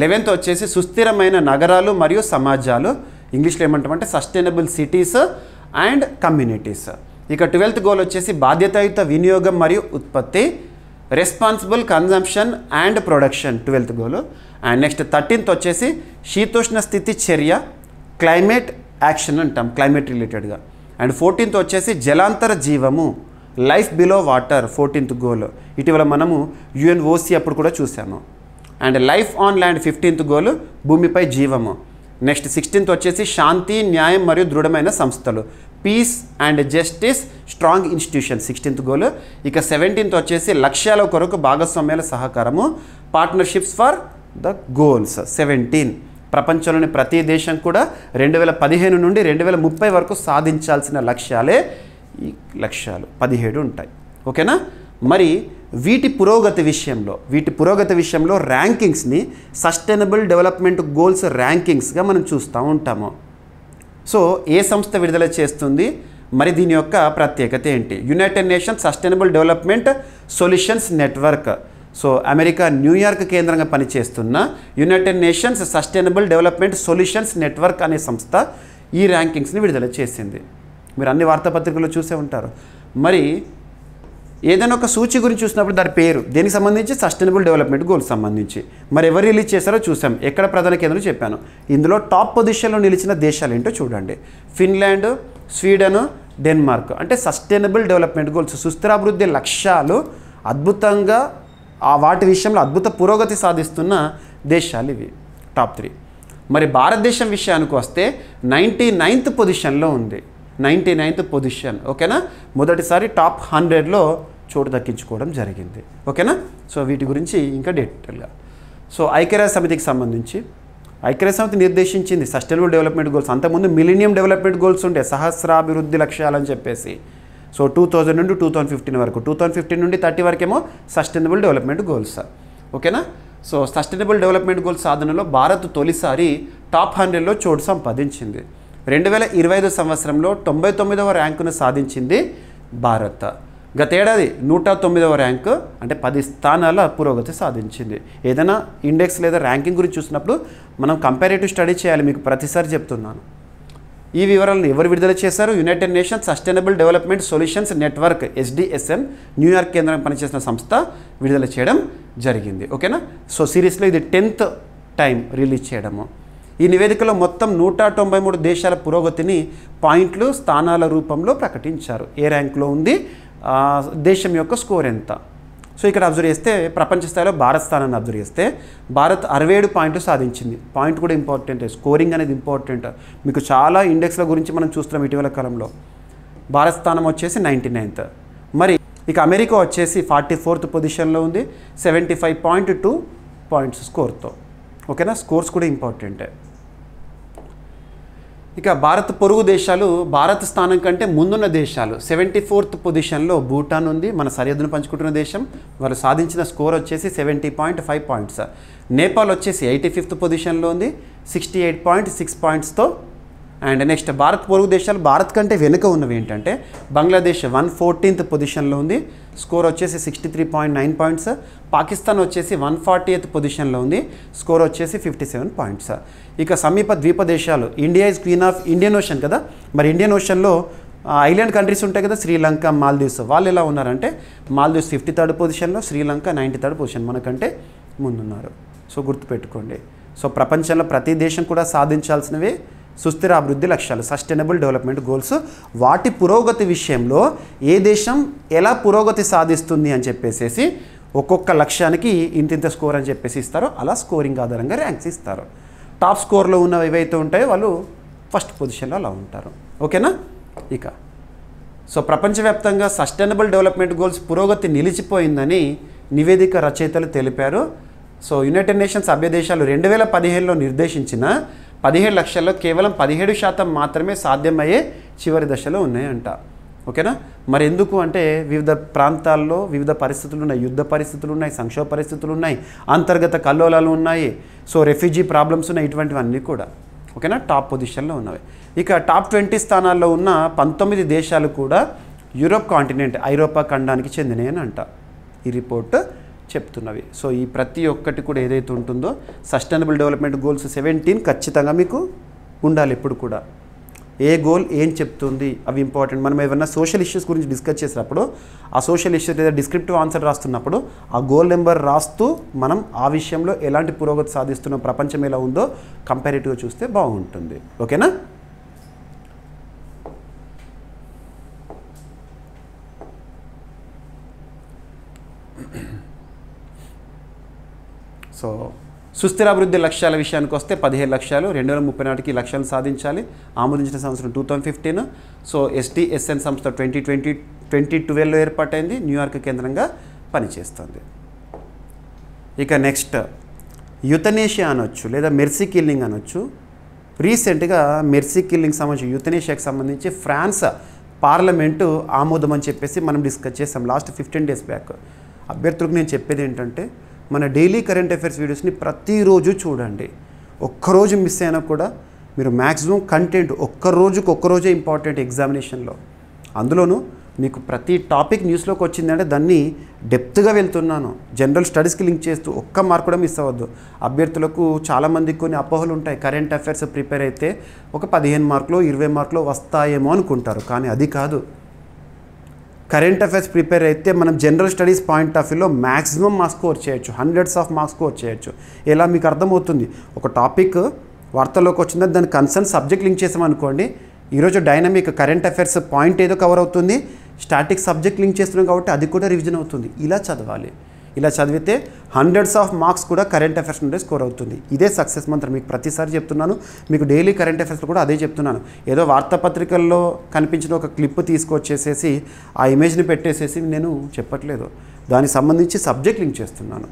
11th వచ్చేసి సుస్థిరమైన నగరాలు మరియు సమాజాలు, ఇంగ్లీష్లో ఏమంటామంటే సస్టైనబుల్ సిటీస్ అండ్ కమ్యూనిటీస్. ఇక 12th గోల్ వచ్చేసి బాధ్యతాయుత వినియోగం మరియు ఉత్పత్తి, responsible consumption and production, 12th goal. And next 13th వచ్చేసి శీతోష్ణ స్థితి చర్య, క్లైమేట్ యాక్షన్ అంటాం, క్లైమేట్ రిలేటెడ్గా. అండ్ 14th వచ్చేసి జలాంతర జీవము, life below water, 14th goal. ఇటీవల మనము UNOC అప్పుడు కూడా చూసాము. And life on land, 15th goal, భూమిపై జీవము. నెక్స్ట్ 16th వచ్చేసి శాంతి, న్యాయం మరియు దృఢమైన సంస్థలు, peace and justice, strong institution, 16th goal. ఇక 17th వచ్చేసి లక్ష్యాల కొరకు భాగస్వామ్యాల సహకారము, పార్ట్నర్షిప్స్ ఫర్ ద గోల్స్, 17. ప్రపంచంలోని ప్రతి దేశం కూడా 2015 నుండి 2030 వరకు సాధించాల్సిన లక్ష్యాలే ఈ లక్ష్యాలు 17 ఉంటాయి. ఓకేనా, మరి వీటి పురోగతి విషయంలో ర్యాంకింగ్స్ని సస్టైనబుల్ డెవలప్మెంట్ గోల్స్ ర్యాంకింగ్స్గా మనం చూస్తూ ఉంటాము. సో ఏ సంస్థ విడుదల చేస్తుంది, మరి దీని యొక్క ప్రత్యేకత ఏంటి? United nations sustainable development solutions network. So America New York కేంద్రంగా పనిచేస్తున్న United nations sustainable development solutions network అనే సంస్థ ఈ ర్యాంకింగ్స్ని విడుదల చేసింది. మీరు అన్ని వార్తాపత్రికల్లో చూసే ఉంటారు. మరి ఏదైనా ఒక సూచి గురించి చూసినప్పుడు దాని పేరు దేనికి సంబంధించి సస్టైనబుల్ డెవలప్మెంట్ గోల్స్ సంబంధించి. మరి ఎవరు రిలీజ్ చేశారో చూసాం, ఎక్కడ ప్రధాన కేంద్రం చెప్పాను. ఇందులో టాప్ పొజిషన్లో నిలిచిన దేశాలు ఏంటో చూడండి. Finland, Sweden, Denmark. అంటే సస్టైనబుల్ డెవలప్మెంట్ గోల్స్, సుస్థిరాభివృద్ధి లక్ష్యాలు అద్భుతంగా వాటి విషయంలో అద్భుత పురోగతి సాధిస్తున్న దేశాలు ఇవి టాప్ 3. మరి భారతదేశం విషయానికి వస్తే 99th పొజిషన్లో ఉంది. 99th position. ఓకేనా, మొదటిసారి టాప్ 100లో చోటు దక్కించుకోవడం జరిగింది. ఓకేనా, సో వీటి గురించి ఇంకా డీటెయిల్గా. సో ఐక్యరాజ్య సమితికి సంబంధించి ఐక్యరాజ్య సమితి నిర్దేశించింది సస్టైనబుల్ డెవలప్మెంట్ గోల్స్. అంతకుముందు మిలీనియం డెవలప్మెంట్ గోల్స్ ఉండే, సహస్రాభివృద్ధి లక్ష్యాలు అని చెప్పేసి. సో 2000 నుండి 2015 వరకు, 2015 నుండి 30 వరకేమో సస్టైనబుల్ డెవలప్మెంట్ గోల్స్. ఓకేనా, సో సస్టైనబుల్ డెవలప్మెంట్ గోల్స్ సాధనలో భారత్ తొలిసారి టాప్ 100లో చోటు సంపాదించింది. 2025 సంవత్సరంలో 99వ ర్యాంకును సాధించింది భారత్. గతేడాది 109వ ర్యాంకు, అంటే 10 స్థానాల పురోగతి సాధించింది. ఏదైనా ఇండెక్స్ లేదా ర్యాంకింగ్ గురించి చూసినప్పుడు మనం కంపారేటివ్ స్టడీ చేయాలి, మీకు ప్రతిసారి చెప్తున్నాను. ఈ వివరాలను ఎవరు విడుదల చేశారు? United nations sustainable development solutions network SDSN New York కేంద్రం పనిచేసిన సంస్థ విడుదల చేయడం జరిగింది. ఓకేనా, సో సిరీస్లో ఇది 10th టైం రిలీజ్ చేయడము. ఈ నివేదికలో మొత్తం 193 దేశాల పురోగతిని పాయింట్లు, స్థానాల రూపంలో ప్రకటించారు. ఏ ర్యాంక్లో ఉంది, దేశం యొక్క స్కోర్ ఎంత. సో ఇక్కడ అబ్జర్వ్ చేస్తే ప్రపంచ స్థాయిలో భారత్ స్థానాన్ని అబ్జర్వ్ చేస్తే భారత్ 67 పాయింట్లు సాధించింది. పాయింట్ కూడా ఇంపార్టెంట్, స్కోరింగ్ అనేది ఇంపార్టెంట్. మీకు చాలా ఇండెక్స్ల గురించి మనం చూస్తున్నాం ఇటీవల కాలంలో. భారత్ స్థానం వచ్చేసి 99th. మరి ఇక అమెరికా వచ్చేసి 44th పొజిషన్లో ఉంది, 75.2 పాయింట్స్ స్కోర్తో. ఓకేనా, స్కోర్స్ కూడా ఇంపార్టెంటే. ఇక భారత్ పొరుగు దేశాలు, భారత్ స్థానం కంటే ముందున్న దేశాలు 74th పొజిషన్లో భూటాన్ ఉంది, మన సరిహద్దును పంచుకుంటున్న దేశం. వాళ్ళు సాధించిన స్కోర్ వచ్చేసి 70.5 పాయింట్స్. నేపాల్ వచ్చేసి 85th పొజిషన్లో ఉంది, 68.6 పాయింట్స్తో. అండ్ నెక్స్ట్ భారత్ పొరుగు దేశాలు భారత్ కంటే వెనుక ఉన్నవి ఏంటంటే బంగ్లాదేశ్ 114th పొజిషన్లో ఉంది, స్కోర్ వచ్చేసి 63.9 పాయింట్స్. పాకిస్తాన్ వచ్చేసి 140th పొజిషన్లో ఉంది, స్కోర్ వచ్చేసి 57 పాయింట్స్. ఇక సమీప ద్వీప దేశాలు, India is queen of Indian ocean కదా, మరి ఇండియన్ ఓషన్లో ఐలాండ్ కంట్రీస్ ఉంటాయి కదా, శ్రీలంక, మాల్దీవ్స్. వాళ్ళు ఎలా ఉన్నారంటే మాల్దీవ్స్ 53rd పొజిషన్లో, శ్రీలంక 93rd పొజిషన్, మనకంటే ముందున్నారు. సో గుర్తుపెట్టుకోండి. సో ప్రపంచంలో ప్రతి దేశం కూడా సాధించాల్సినవి సుస్థిర అభివృద్ధి లక్ష్యాలు, సస్టైనబుల్ డెవలప్మెంట్ గోల్స్. వాటి పురోగతి విషయంలో ఏ దేశం ఎలా పురోగతి సాధిస్తుంది అని చెప్పేసి ఒక్కొక్క లక్ష్యానికి ఇంతింత స్కోర్ అని చెప్పేసి ఇస్తారో అలా స్కోరింగ్ ఆధారంగా ర్యాంక్స్ ఇస్తారు. టాప్ స్కోర్లో ఉన్నవి ఏవైతే ఉంటాయో వాళ్ళు ఫస్ట్ పొజిషన్లో అలా ఉంటారు. ఓకేనా, ఇక సో ప్రపంచవ్యాప్తంగా సస్టైనబుల్ డెవలప్మెంట్ గోల్స్ పురోగతి నిలిచిపోయిందని నివేదిక రచయితలు తెలిపారు. సో యునైటెడ్ నేషన్స్ సభ్య దేశాలు 2015లో నిర్దేశించిన 17 లక్షల్లో కేవలం 17% మాత్రమే సాధ్యమయ్యే చివరి దశలో ఉన్నాయంట. ఓకేనా, మరి ఎందుకు అంటే వివిధ ప్రాంతాల్లో వివిధ పరిస్థితులు ఉన్నాయి, యుద్ధ పరిస్థితులు ఉన్నాయి, సంక్షోభ పరిస్థితులు ఉన్నాయి, అంతర్గత కల్లోలాలు ఉన్నాయి, సో రెఫ్యూజీ ప్రాబ్లమ్స్ ఉన్నాయి, ఇటువంటివన్నీ కూడా. ఓకేనా, టాప్ పొజిషన్లో ఉన్నవి. ఇక టాప్ 20 స్థానాల్లో ఉన్న 19 దేశాలు కూడా యూరోప్ కాంటినెంట్, ఐరోపా ఖండానికి చెందినవి అని అంట ఈ రిపోర్ట్ చెప్తున్నవి. సో ఈ ప్రతి ఒక్కటి కూడా ఏదైతే ఉంటుందో సస్టైనబుల్ డెవలప్మెంట్ గోల్స్ 17 ఖచ్చితంగా మీకు ఉండాలి. ఎప్పుడు కూడా ఏ గోల్ ఏం చెప్తుంది అవి ఇంపార్టెంట్. మనం ఏమన్నా సోషల్ ఇష్యూస్ గురించి డిస్కస్ చేసినప్పుడు ఆ సోషల్ ఇష్యూస్ లేదా డిస్క్రిప్టివ్ ఆన్సర్ రాస్తున్నప్పుడు ఆ గోల్ నెంబర్ రాస్తూ మనం ఆ విషయంలో ఎలాంటి పురోగతి సాధిస్తున్న ప్రపంచం ఎలా ఉందో కంపారిటివ్గా చూస్తే బాగుంటుంది. ఓకేనా, సో సుస్థిరాభివృద్ధి లక్ష్యాల విషయానికి వస్తే 17 లక్ష్యాలు 2030 నాటికి లక్ష్యాలు సాధించాలి. ఆమోదించిన సంవత్సరం 2015. సో SDSN సంస్థ 2012లో ఏర్పాటైంది, న్యూయార్క్ కేంద్రంగా పనిచేస్తుంది. ఇక నెక్స్ట్ యుతనేషియా అనొచ్చు లేదా మెర్సీ కిల్లింగ్ అనొచ్చు. రీసెంట్గా మెర్సీ కిల్లింగ్ సంబంధించి యుతనేషియాకి సంబంధించి ఫ్రాన్స్ పార్లమెంటు ఆమోదం అని చెప్పేసి మనం డిస్కస్ చేసాం లాస్ట్ 15 days బ్యాక్. అభ్యర్థులకు నేను చెప్పేది ఏంటంటే మన డైలీ కరెంట్ అఫైర్స్ వీడియోస్ని ప్రతిరోజు చూడండి. ఒక్కరోజు మిస్ అయినా కూడా మీరు మ్యాక్సిమం కంటెంట్ ఒక్కరోజే ఇంపార్టెంట్ ఎగ్జామినేషన్లో. అందులోనూ మీకు ప్రతి టాపిక్ న్యూస్లోకి వచ్చిందంటే దాన్ని డెప్త్గా వెళ్తున్నాను, జనరల్ స్టడీస్కి లింక్ చేస్తూ ఒక్క మార్క్ కూడా మిస్ అవ్వద్దు. అభ్యర్థులకు చాలామందికి కొన్ని అపోహలు ఉంటాయి, కరెంట్ అఫైర్స్ ప్రిపేర్ అయితే ఒక 15 మార్కులు 20 మార్కులు వస్తాయేమో అనుకుంటారు, కానీ అది కాదు. కరెంట్ అఫైర్స్ ప్రిపేర్ అయితే మనం జనరల్ స్టడీస్ పాయింట్ ఆఫ్ వ్యూలో మ్యాక్సిమం మార్క్స్ స్కోర్ చేయొచ్చు, హండ్రెడ్స్ ఆఫ్ మార్క్స్ స్కోర్ చేయొచ్చు. ఎలా మీకు అర్థమవుతుంది, ఒక టాపిక్ వార్తల్లోకి వచ్చిందని దాని కన్సర్న్ సబ్జెక్ట్ లింక్ చేసామనుకోండి, ఈరోజు డైనమిక్ కరెంట్ అఫైర్స్ పాయింట్ ఏదో కవర్ అవుతుంది, స్టాటిక్ సబ్జెక్ట్ లింక్ చేస్తున్నాం కాబట్టి అది కూడా రివిజన్ అవుతుంది. ఇలా చదవాలి. ఇలా చదివితే హండ్రెడ్స్ ఆఫ్ మార్క్స్ కూడా కరెంట్ అఫైర్స్ నుండి స్కోర్ అవుతుంది. ఇదే సక్సెస్ మంత్రం. మీకు ప్రతిసారి చెప్తున్నాను, మీకు డైలీ కరెంట్ అఫైర్స్లో కూడా అదే చెప్తున్నాను. ఏదో వార్తాపత్రికల్లో కనిపించిన ఒక క్లిప్ తీసుకొచ్చేసేసి ఆ ఇమేజ్ని పెట్టేసేసి నేను చెప్పట్లేదు. దానికి సంబంధించి సబ్జెక్ట్ లింక్ చేస్తున్నాను.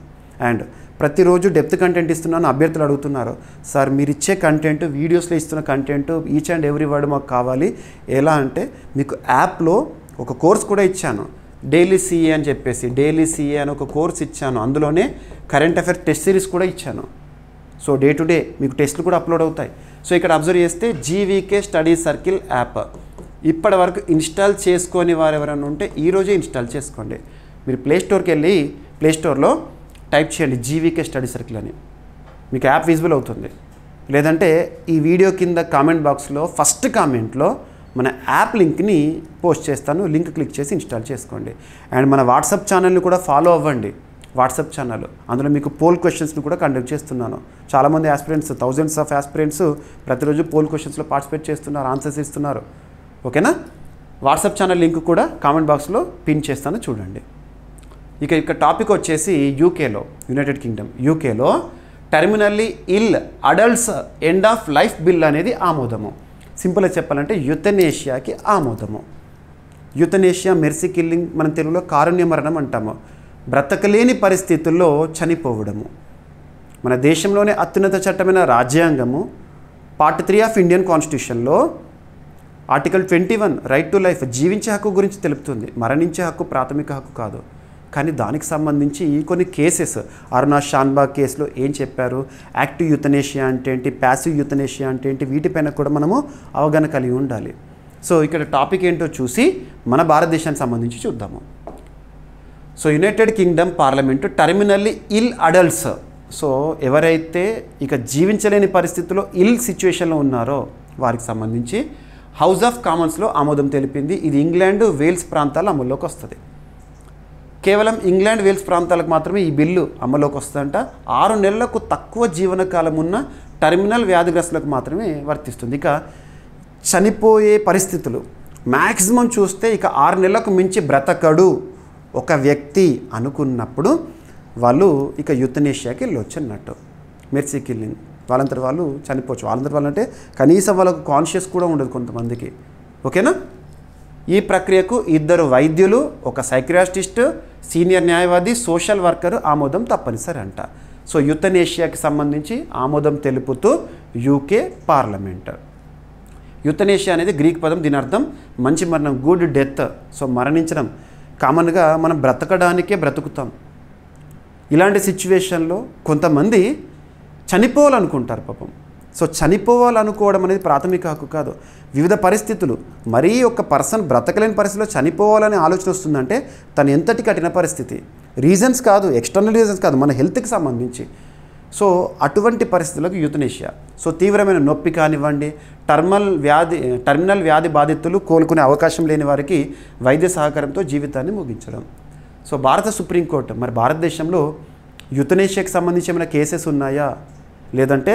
అండ్ ప్రతిరోజు డెప్త్ కంటెంట్ ఇస్తున్నాను. అభ్యర్థులు అడుగుతున్నారు, సార్ మీరు ఇచ్చే కంటెంట్, వీడియోస్లో ఇస్తున్న content each and every word మాకు కావాలి. ఎలా అంటే మీకు యాప్లో ఒక కోర్స్ కూడా ఇచ్చాను, డైలీ సిఏ అని చెప్పేసి, డైలీ సిఏ అని ఒక కోర్స్ ఇచ్చాను. అందులోనే కరెంట్ అఫైర్ టెస్ట్ సిరీస్ కూడా ఇచ్చాను. సో డే టు డే మీకు టెస్ట్లు కూడా అప్లోడ్ అవుతాయి. సో ఇక్కడ అబ్జర్వ్ చేస్తే జీవీకే స్టడీ సర్కిల్ యాప్ ఇప్పటి వరకు ఇన్స్టాల్ చేసుకొని వారు ఎవరైనా ఉంటే ఈరోజే ఇన్స్టాల్ చేసుకోండి. మీరు ప్లేస్టోర్కి వెళ్ళి ప్లేస్టోర్లో టైప్ చేయండి జీవీకే స్టడీ సర్కిల్ అని, మీకు యాప్ విజిబుల్ అవుతుంది. లేదంటే ఈ వీడియో కింద కామెంట్ బాక్స్లో ఫస్ట్ కామెంట్లో మన యాప్ లింక్ని పోస్ట్ చేస్తాను, లింక్ క్లిక్ చేసి ఇన్స్టాల్ చేసుకోండి. అండ్ మన వాట్సాప్ ఛానల్ని కూడా ఫాలో అవ్వండి. వాట్సాప్ ఛానల్, అందులో మీకు పోల్ క్వశ్చన్స్ని కూడా కండక్ట్ చేస్తున్నాను. చాలామంది ఆస్పిరెంట్స్, థౌజండ్స్ ఆఫ్ ఆస్పిరెంట్స్ ప్రతిరోజు పోల్ క్వశ్చన్స్లో పార్టిసిపేట్ చేస్తున్నారు, ఆన్సర్స్ ఇస్తున్నారు. ఓకేనా? వాట్సాప్ ఛానల్ లింక్ కూడా కామెంట్ బాక్స్లో పిన్ చేస్తాను, చూడండి. ఇక టాపిక్ వచ్చేసి యూకేలో, యునైటెడ్ కింగ్డమ్ యూకేలో terminally ill adults end of life bill అనేది ఆమోదము. సింపుల్గా చెప్పాలంటే యుతనేషియాకి ఆమోదము. యుతనేషియా మెర్సీ కిల్లింగ్ మనం తెలుగులో కారుణ్య మరణం అంటాము. బ్రతకలేని పరిస్థితుల్లో చనిపోవడము. మన దేశంలోనే అత్యున్నత చట్టమైన రాజ్యాంగము పార్ట్ 3 ఆఫ్ ఇండియన్ కాన్స్టిట్యూషన్లో ఆర్టికల్ 21 రైట్ టు లైఫ్, జీవించే హక్కు గురించి తెలుపుతుంది. మరణించే హక్కు ప్రాథమిక హక్కు కాదు. కానీ దానికి సంబంధించి కొన్ని కేసెస్, అరుణా షాన్బాగ్ కేసులో ఏం చెప్పారు, యాక్టివ్ యూతనేషియా అంటే ఏంటి, ప్యాసివ్ యూతనేషియా అంటే ఏంటి, వీటిపైన కూడా మనము అవగాహన కలిగి ఉండాలి. సో ఇక్కడ టాపిక్ ఏంటో చూసి మన భారతదేశానికి సంబంధించి చూద్దాము. So United Kingdom parliament టెర్మినల్లీ ill adults, so ఎవరైతే ఇక జీవించలేని పరిస్థితుల్లో ఇల్ సిచ్యువేషన్లో ఉన్నారో వారికి సంబంధించి హౌస్ ఆఫ్ కామన్స్లో ఆమోదం తెలిపింది. ఇది ఇంగ్లాండ్, వేల్స్ ప్రాంతాల అమల్లోకి వస్తుంది. కేవలం ఇంగ్లాండ్, వేల్స్ ప్రాంతాలకు మాత్రమే ఈ బిల్లు అమల్లోకి వస్తుందంట. 6 నెలలకు తక్కువ జీవనకాలం ఉన్న టెర్మినల్ వ్యాధిగ్రస్తులకు మాత్రమే వర్తిస్తుంది. ఇక చనిపోయే పరిస్థితులు మ్యాక్సిమం చూస్తే ఇక 6 నెలలకు మించి బ్రతకడు ఒక వ్యక్తి అనుకున్నప్పుడు వాళ్ళు ఇక యుతనేషియాకి వెళ్ళొచ్చు అన్నట్టు. మెర్సీ కిల్లింగ్, వాళ్ళంతటి వాళ్ళు చనిపోవచ్చు. వాళ్ళంతటి వాళ్ళు అంటే కనీసం వాళ్ళకు కాన్షియస్ కూడా ఉండదు కొంతమందికి. ఓకేనా? ఈ ప్రక్రియకు 2 వైద్యులు, ఒక సైకియాట్రిస్ట్, సీనియర్ న్యాయవాది, సోషల్ వర్కర్ ఆమోదం తప్పనిసరి అంట. సో యుతనేషియాకి సంబంధించి ఆమోదం తెలుపుతూ యూకే పార్లమెంట్. యుతనేషియా అనేది గ్రీక్ పదం, దీని అర్థం మంచి మరణం, గుడ్ డెత్. సో మరణించడం. కామన్గా మనం బ్రతకడానికే బ్రతుకుతాం. ఇలాంటి సిచ్యువేషన్లో కొంతమంది చనిపోవాలనుకుంటారు పాపం. సో చనిపోవాలనుకోవడం అనేది ప్రాథమిక హక్కు కాదు. వివిధ పరిస్థితులు, మరీ ఒక పర్సన్ బ్రతకలేని పరిస్థితిలో చనిపోవాలనే ఆలోచన వస్తుందంటే తను ఎంతటి కఠిన పరిస్థితి, రీజన్స్ కాదు, ఎక్స్టర్నల్ రీజన్స్ కాదు, మన హెల్త్కి సంబంధించి. సో అటువంటి పరిస్థితులకు యూతనేషియా. సో తీవ్రమైన నొప్పి కానివ్వండి, టర్మినల్ వ్యాధి బాధితులు కోలుకునే అవకాశం లేని వారికి వైద్య సహకారంతో జీవితాన్ని ముగించడం. సో భారత సుప్రీంకోర్టు, మరి భారతదేశంలో యూతనేషియాకి సంబంధించి ఏమైనా కేసెస్ ఉన్నాయా లేదంటే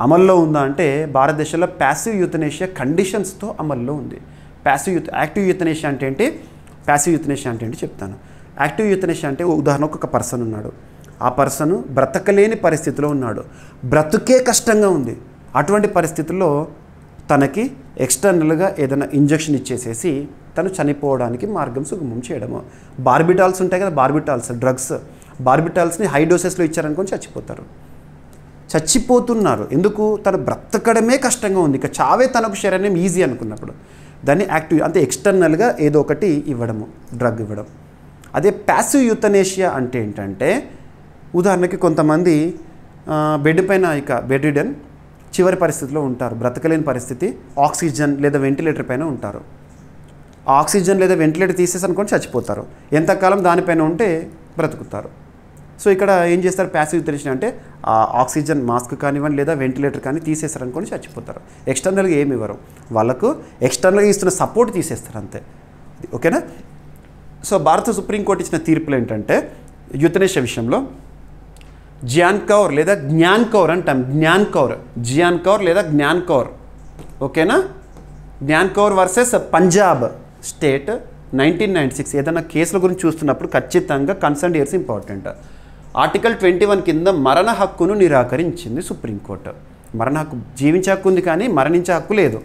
అమల్లో ఉందా అంటే భారతదేశంలో ప్యాసివ్ యూతనేషియా కండిషన్స్తో అమల్లో ఉంది. యాక్టివ్ యూతనేషియా అంటే ఏంటి, ప్యాసివ్ యూతనేషియా అంటే ఏంటి చెప్తాను. యాక్టివ్ యూతనేషియా అంటే ఉదాహరణకు ఒక పర్సన్ ఉన్నాడు, ఆ పర్సన్ బ్రతకలేని పరిస్థితిలో ఉన్నాడు, బ్రతుకే కష్టంగా ఉంది. అటువంటి పరిస్థితుల్లో తనకి ఎక్స్టర్నల్గా ఏదైనా ఇంజెక్షన్ ఇచ్చేసేసి తను చనిపోవడానికి మార్గం సుగమం చేయడము. బార్బిటాల్స్ ఉంటాయి కదా, బార్బిటాల్స్ డ్రగ్స్, బార్బిటాల్స్ని హై డోసెస్లో ఇచ్చారనుకొని చచ్చిపోతున్నారు. ఎందుకు? తను బ్రతకడమే కష్టంగా ఉంది, ఇక చావే తనకు శరణ్యం ఈజీ అనుకున్నప్పుడు దాన్ని యాక్టివ్ అంటే ఎక్స్టర్నల్గా ఏదో ఒకటి ఇవ్వడము, డ్రగ్ ఇవ్వడం. అదే ప్యాసివ్ యూతనేషియా అంటే ఏంటంటే ఉదాహరణకి కొంతమంది బెడ్ పైన ఇక బెడ్ రిడన్ చివరి పరిస్థితిలో ఉంటారు, బ్రతకలేని పరిస్థితి, ఆక్సిజన్ లేదా వెంటిలేటర్ పైన ఉంటారు. ఆక్సిజన్ లేదా వెంటిలేటర్ తీసేసి అనుకొని చచ్చిపోతారు. ఎంతకాలం దానిపైన ఉంటే బ్రతుకుతారు. సో ఇక్కడ ఏం చేస్తారు, ప్యాసివ్ యూతనేషియా అంటే ఆక్సిజన్ మాస్క్ కానివ్వండి లేదా వెంటిలేటర్ కానీ తీసేస్తారు అనుకొని చచ్చిపోతారు. ఎక్స్టర్నల్గా ఏమి ఇవ్వరు, వాళ్ళకు ఎక్స్టర్నల్గా ఇస్తున్న సపోర్ట్ తీసేస్తారు అంతే. ఓకేనా? సో భారత సుప్రీంకోర్టు ఇచ్చిన తీర్పులు ఏంటంటే యూథనేషియా విషయంలో జియాన్ కౌర్ లేదా జ్ఞాన్ కౌర్ అంటాం. జ్ఞాన్ కౌర్, జియాన్ కౌర్ లేదా జ్ఞాన్ కౌర్, ఓకేనా. Gyan Kaur versus Punjab state 1996. ఏదైనా కేసుల గురించి చూస్తున్నప్పుడు ఖచ్చితంగా కన్సర్న్ ఇయర్స్ ఇంపార్టెంట్. ఆర్టికల్ 21 కింద మరణ హక్కును నిరాకరించింది సుప్రీంకోర్టు. మరణ హక్కు, జీవించే హక్కు ఉంది కానీ మరణించే హక్కు లేదు.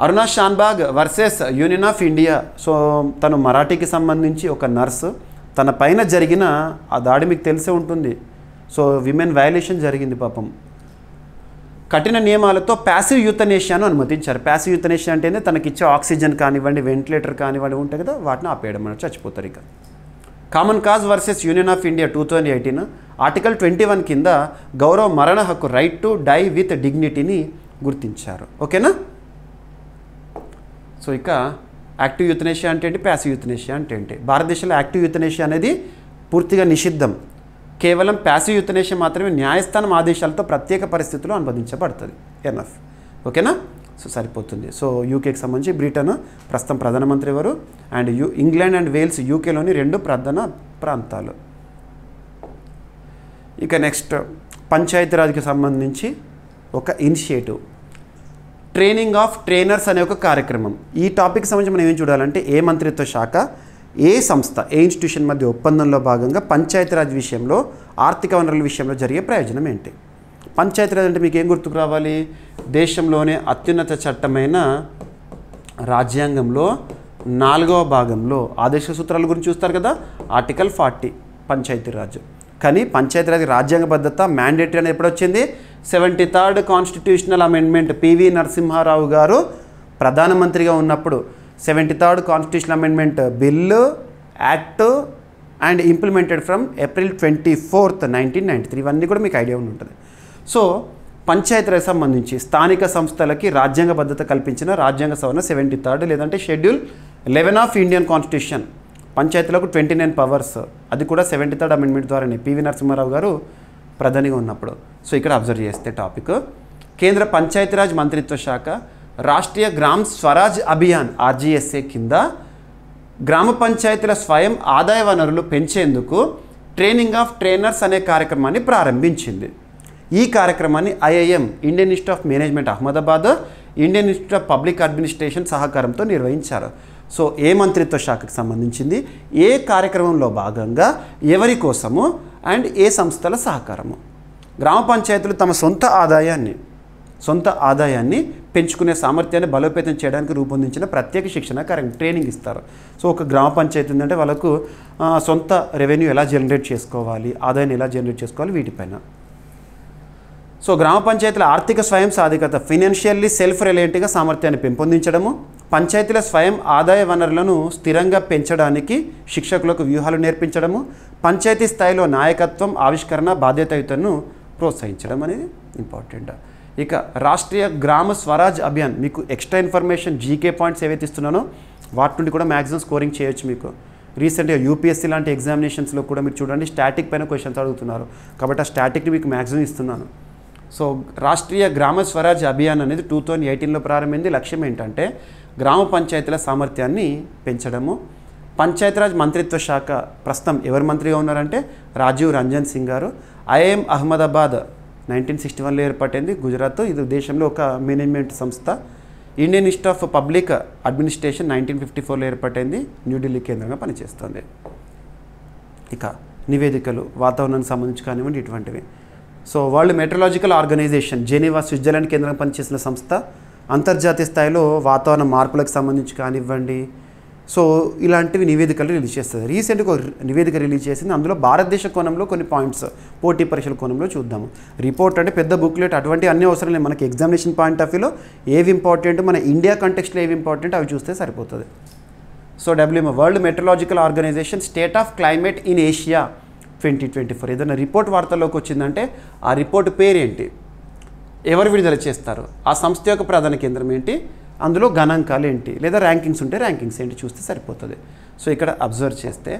Aruna Shanbhag versus union of India. So తను మరాఠీకి సంబంధించి ఒక నర్సు, తన పైన జరిగిన ఆ దాడి మీకు తెలిసే ఉంటుంది. సో విమెన్ వయలేషన్ జరిగింది పాపం. కఠిన నియమాలతో ప్యాసివ్ యూథనేషియాను అనుమతించారు. ప్యాసివ్ యూథనేషియా అంటే తనకిచ్చే ఆక్సిజన్ కానివ్వండి, వెంటిలేటర్ కానివ్వండి ఉంటాయి కదా, వాటిని ఆపేయడం మనం చచ్చిపోతారు. ఇక common cause versus union of India 2018 article 21 కింద గౌరవ మరణ హక్కు రైట్ టు డై విత్ డిగ్నిటీని గుర్తించారు, ఓకేనా. సో ఇక యాక్టివ్ యూథనేషియా అంటే ఏంటి, ప్యాసివ్ యూథనేషియా అంటే ఏంటి. భారతదేశంలో యాక్టివ్ యూథనేషియా అనేది పూర్తిగా నిషిద్ధం. కేవలం ప్యాసివ్ యూథనేషియా మాత్రమే న్యాయస్థానం ఆదేశాలతో ప్రత్యేక పరిస్థితుల్లో అనుమతించబడుతుంది. ఎన్ఎఫ్, ఓకేనా. సో సరిపోతుంది. సో యూకేకి సంబంధించి బ్రిటన్ ప్రస్తుతం ప్రధానమంత్రి ఎవరు, అండ్ ఇంగ్లాండ్ అండ్ వేల్స్ యూకేలోని 2 ప్రధాన ప్రాంతాలు. ఇక నెక్స్ట్ పంచాయతీరాజ్కి సంబంధించి ఒక ఇనిషియేటివ్, ట్రైనింగ్ ఆఫ్ ట్రైనర్స్ అనే ఒక కార్యక్రమం. ఈ టాపిక్ సంబంధించి మనం ఏం చూడాలంటే ఏ మంత్రిత్వ శాఖ, ఏ సంస్థ, ఏ ఇన్స్టిట్యూషన్ మధ్య ఒప్పందంలో భాగంగా పంచాయతీరాజ్ విషయంలో, ఆర్థిక వనరుల విషయంలో జరిగే ప్రయోజనం ఏంటి. పంచాయతీరాజ్ అంటే మీకు ఏం గుర్తుకు రావాలి, దేశంలోనే అత్యున్నత చట్టమైన రాజ్యాంగంలో 4వ భాగంలో ఆదేశ సూత్రాల గురించి చూస్తారు కదా, ఆర్టికల్ 40 పంచాయతీరాజ్. కానీ పంచాయతీరాజ్ రాజ్యాంగబద్ధత మ్యాండేటరీ అనేది ఎప్పుడు వచ్చింది, 73rd constitutional amendment PV Narasimha Rao గారు ప్రధానమంత్రిగా ఉన్నప్పుడు 73rd constitutional amendment bill, act and implemented from April 24th 1993. ఇవన్నీ కూడా మీకు ఐడియా ఉంటుంది. సో పంచాయతీరాజ్ సంబంధించి స్థానిక సంస్థలకి రాజ్యాంగబద్ధత కల్పించిన రాజ్యాంగ సవరణ 73rd లేదంటే షెడ్యూల్ 11 ఆఫ్ ఇండియన్ కాన్స్టిట్యూషన్. పంచాయతీలకు 29 పవర్స్, అది కూడా 73rd అమెండ్మెంట్ ద్వారానే పివి నరసింహారావు గారు ప్రధానిగా ఉన్నప్పుడు. సో ఇక్కడ అబ్జర్వ్ చేస్తే టాపిక్, కేంద్ర పంచాయతీరాజ్ మంత్రిత్వ శాఖ రాష్ట్రీయ గ్రామ్ స్వరాజ్ అభియాన్ RGSA కింద గ్రామ పంచాయతీల స్వయం ఆదాయ వనరులు పెంచేందుకు ట్రైనింగ్ ఆఫ్ ట్రైనర్స్ అనే కార్యక్రమాన్ని ప్రారంభించింది. ఈ కార్యక్రమాన్ని IIM Indian institute of management Ahmedabad, Indian institute of public administration సహకారంతో నిర్వహించారు. సో ఏ మంత్రిత్వ శాఖకు సంబంధించింది, ఏ కార్యక్రమంలో భాగంగా, ఎవరి కోసము అండ్ ఏ సంస్థల సహకారము. గ్రామ పంచాయతీలు తమ సొంత ఆదాయాన్ని పెంచుకునే సామర్థ్యాన్ని బలోపేతం చేయడానికి రూపొందించిన ప్రత్యేక శిక్షణ కార్యక్రమం, ట్రైనింగ్ ఇస్తారు. సో ఒక గ్రామ పంచాయతీ ఉందంటే వాళ్ళకు సొంత రెవెన్యూ ఎలా జనరేట్ చేసుకోవాలి, ఆదాయాన్ని ఎలా జనరేట్ చేసుకోవాలి, వీటిపైన. సో గ్రామ పంచాయతీల ఆర్థిక స్వయం సాధికారత, ఫైనాన్షియల్లీ సెల్ఫ్ రిలయంట్గా సామర్థ్యాన్ని పెంపొందించడము, పంచాయతీల స్వయం ఆదాయ వనరులను స్థిరంగా పెంచడానికి శిక్షకులకు వ్యూహాలు నేర్పించడము, పంచాయతీ స్థాయిలో నాయకత్వం, ఆవిష్కరణ, బాధ్యతాయుతను ప్రోత్సహించడం అనేది ఇంపార్టెంట్. ఇక రాష్ట్రీయ గ్రామ స్వరాజ్ అభియాన్, మీకు ఎక్స్ట్రా ఇన్ఫర్మేషన్ జీకే పాయింట్స్ ఏవైతే ఇస్తున్నానో వాటి నుండి కూడా మ్యాక్సిమం స్కోరింగ్ చేయొచ్చు. మీకు రీసెంట్గా UPSC లాంటి ఎగ్జామినేషన్స్లో కూడా మీరు చూడండి స్టాటిక్ పైన క్వశ్చన్స్ అడుగుతున్నారు, కాబట్టి ఆ స్టాటిక్ని మీకు మ్యాక్సిమం ఇస్తున్నాను. సో రాష్ట్రీయ గ్రామ స్వరాజ్ అభియాన్ అనేది 2018లో ప్రారంభమైంది. లక్ష్యం ఏంటంటే గ్రామ పంచాయతీల సామర్థ్యాన్ని పెంచడము. పంచాయతీరాజ్ మంత్రిత్వ శాఖ ప్రస్తుతం ఎవరు మంత్రిగా ఉన్నారంటే రాజీవ్ రంజన్ సింగ్ గారు. IIM అహ్మదాబాద్ 1961లో ఏర్పడింది, గుజరాత్. ఇది దేశంలో ఒక మేనేజ్మెంట్ సంస్థ. Indian institute of public administration 1954లో ఏర్పడింది, న్యూఢిల్లీ కేంద్రంగా పనిచేస్తుంది. ఇక నివేదికలు వాతావరణానికి సంబంధించి కానివ్వండి ఇటువంటివి. So world meteorological organization Geneva Switzerland కేంద్రంగా పనిచేసిన సంస్థ, అంతర్జాతీయ స్థాయిలో వాతావరణ మార్పులకు సంబంధించి కానివ్వండి, సో ఇలాంటివి నివేదికలు రిలీజ్ చేస్తుంది. రీసెంట్గా ఒక నివేదిక రిలీజ్ చేసింది, అందులో భారతదేశ కోణంలో కొన్ని పాయింట్స్ పోటీ పరీక్షల కోణంలో చూద్దాము. రిపోర్ట్ అంటే పెద్ద బుక్లెట్ అటువంటి అన్ని అవసరం లేదు, మనకి ఎగ్జామినేషన్ పాయింట్ ఆఫ్ వ్యూలో ఏవి ఇంపార్టెంట్, మన ఇండియా కంటెక్స్ట్లో ఏవి ఇంపార్టెంట్ అవి చూస్తే సరిపోతుంది. So WMO world meteorological organization state of climate in Asia 2024 ఏదైనా రిపోర్ట్ వార్తల్లోకి వచ్చిందంటే ఆ రిపోర్ట్ పేరేంటి, ఎవరు విడుదల చేస్తారు, ఆ సంస్థ యొక్క ప్రధాన కేంద్రం ఏంటి, అందులో గణాంకాలు ఏంటి, లేదా ర్యాంకింగ్స్ ఉంటే ర్యాంకింగ్స్ ఏంటి చూస్తే సరిపోతుంది. సో ఇక్కడ అబ్జర్వ్ చేస్తే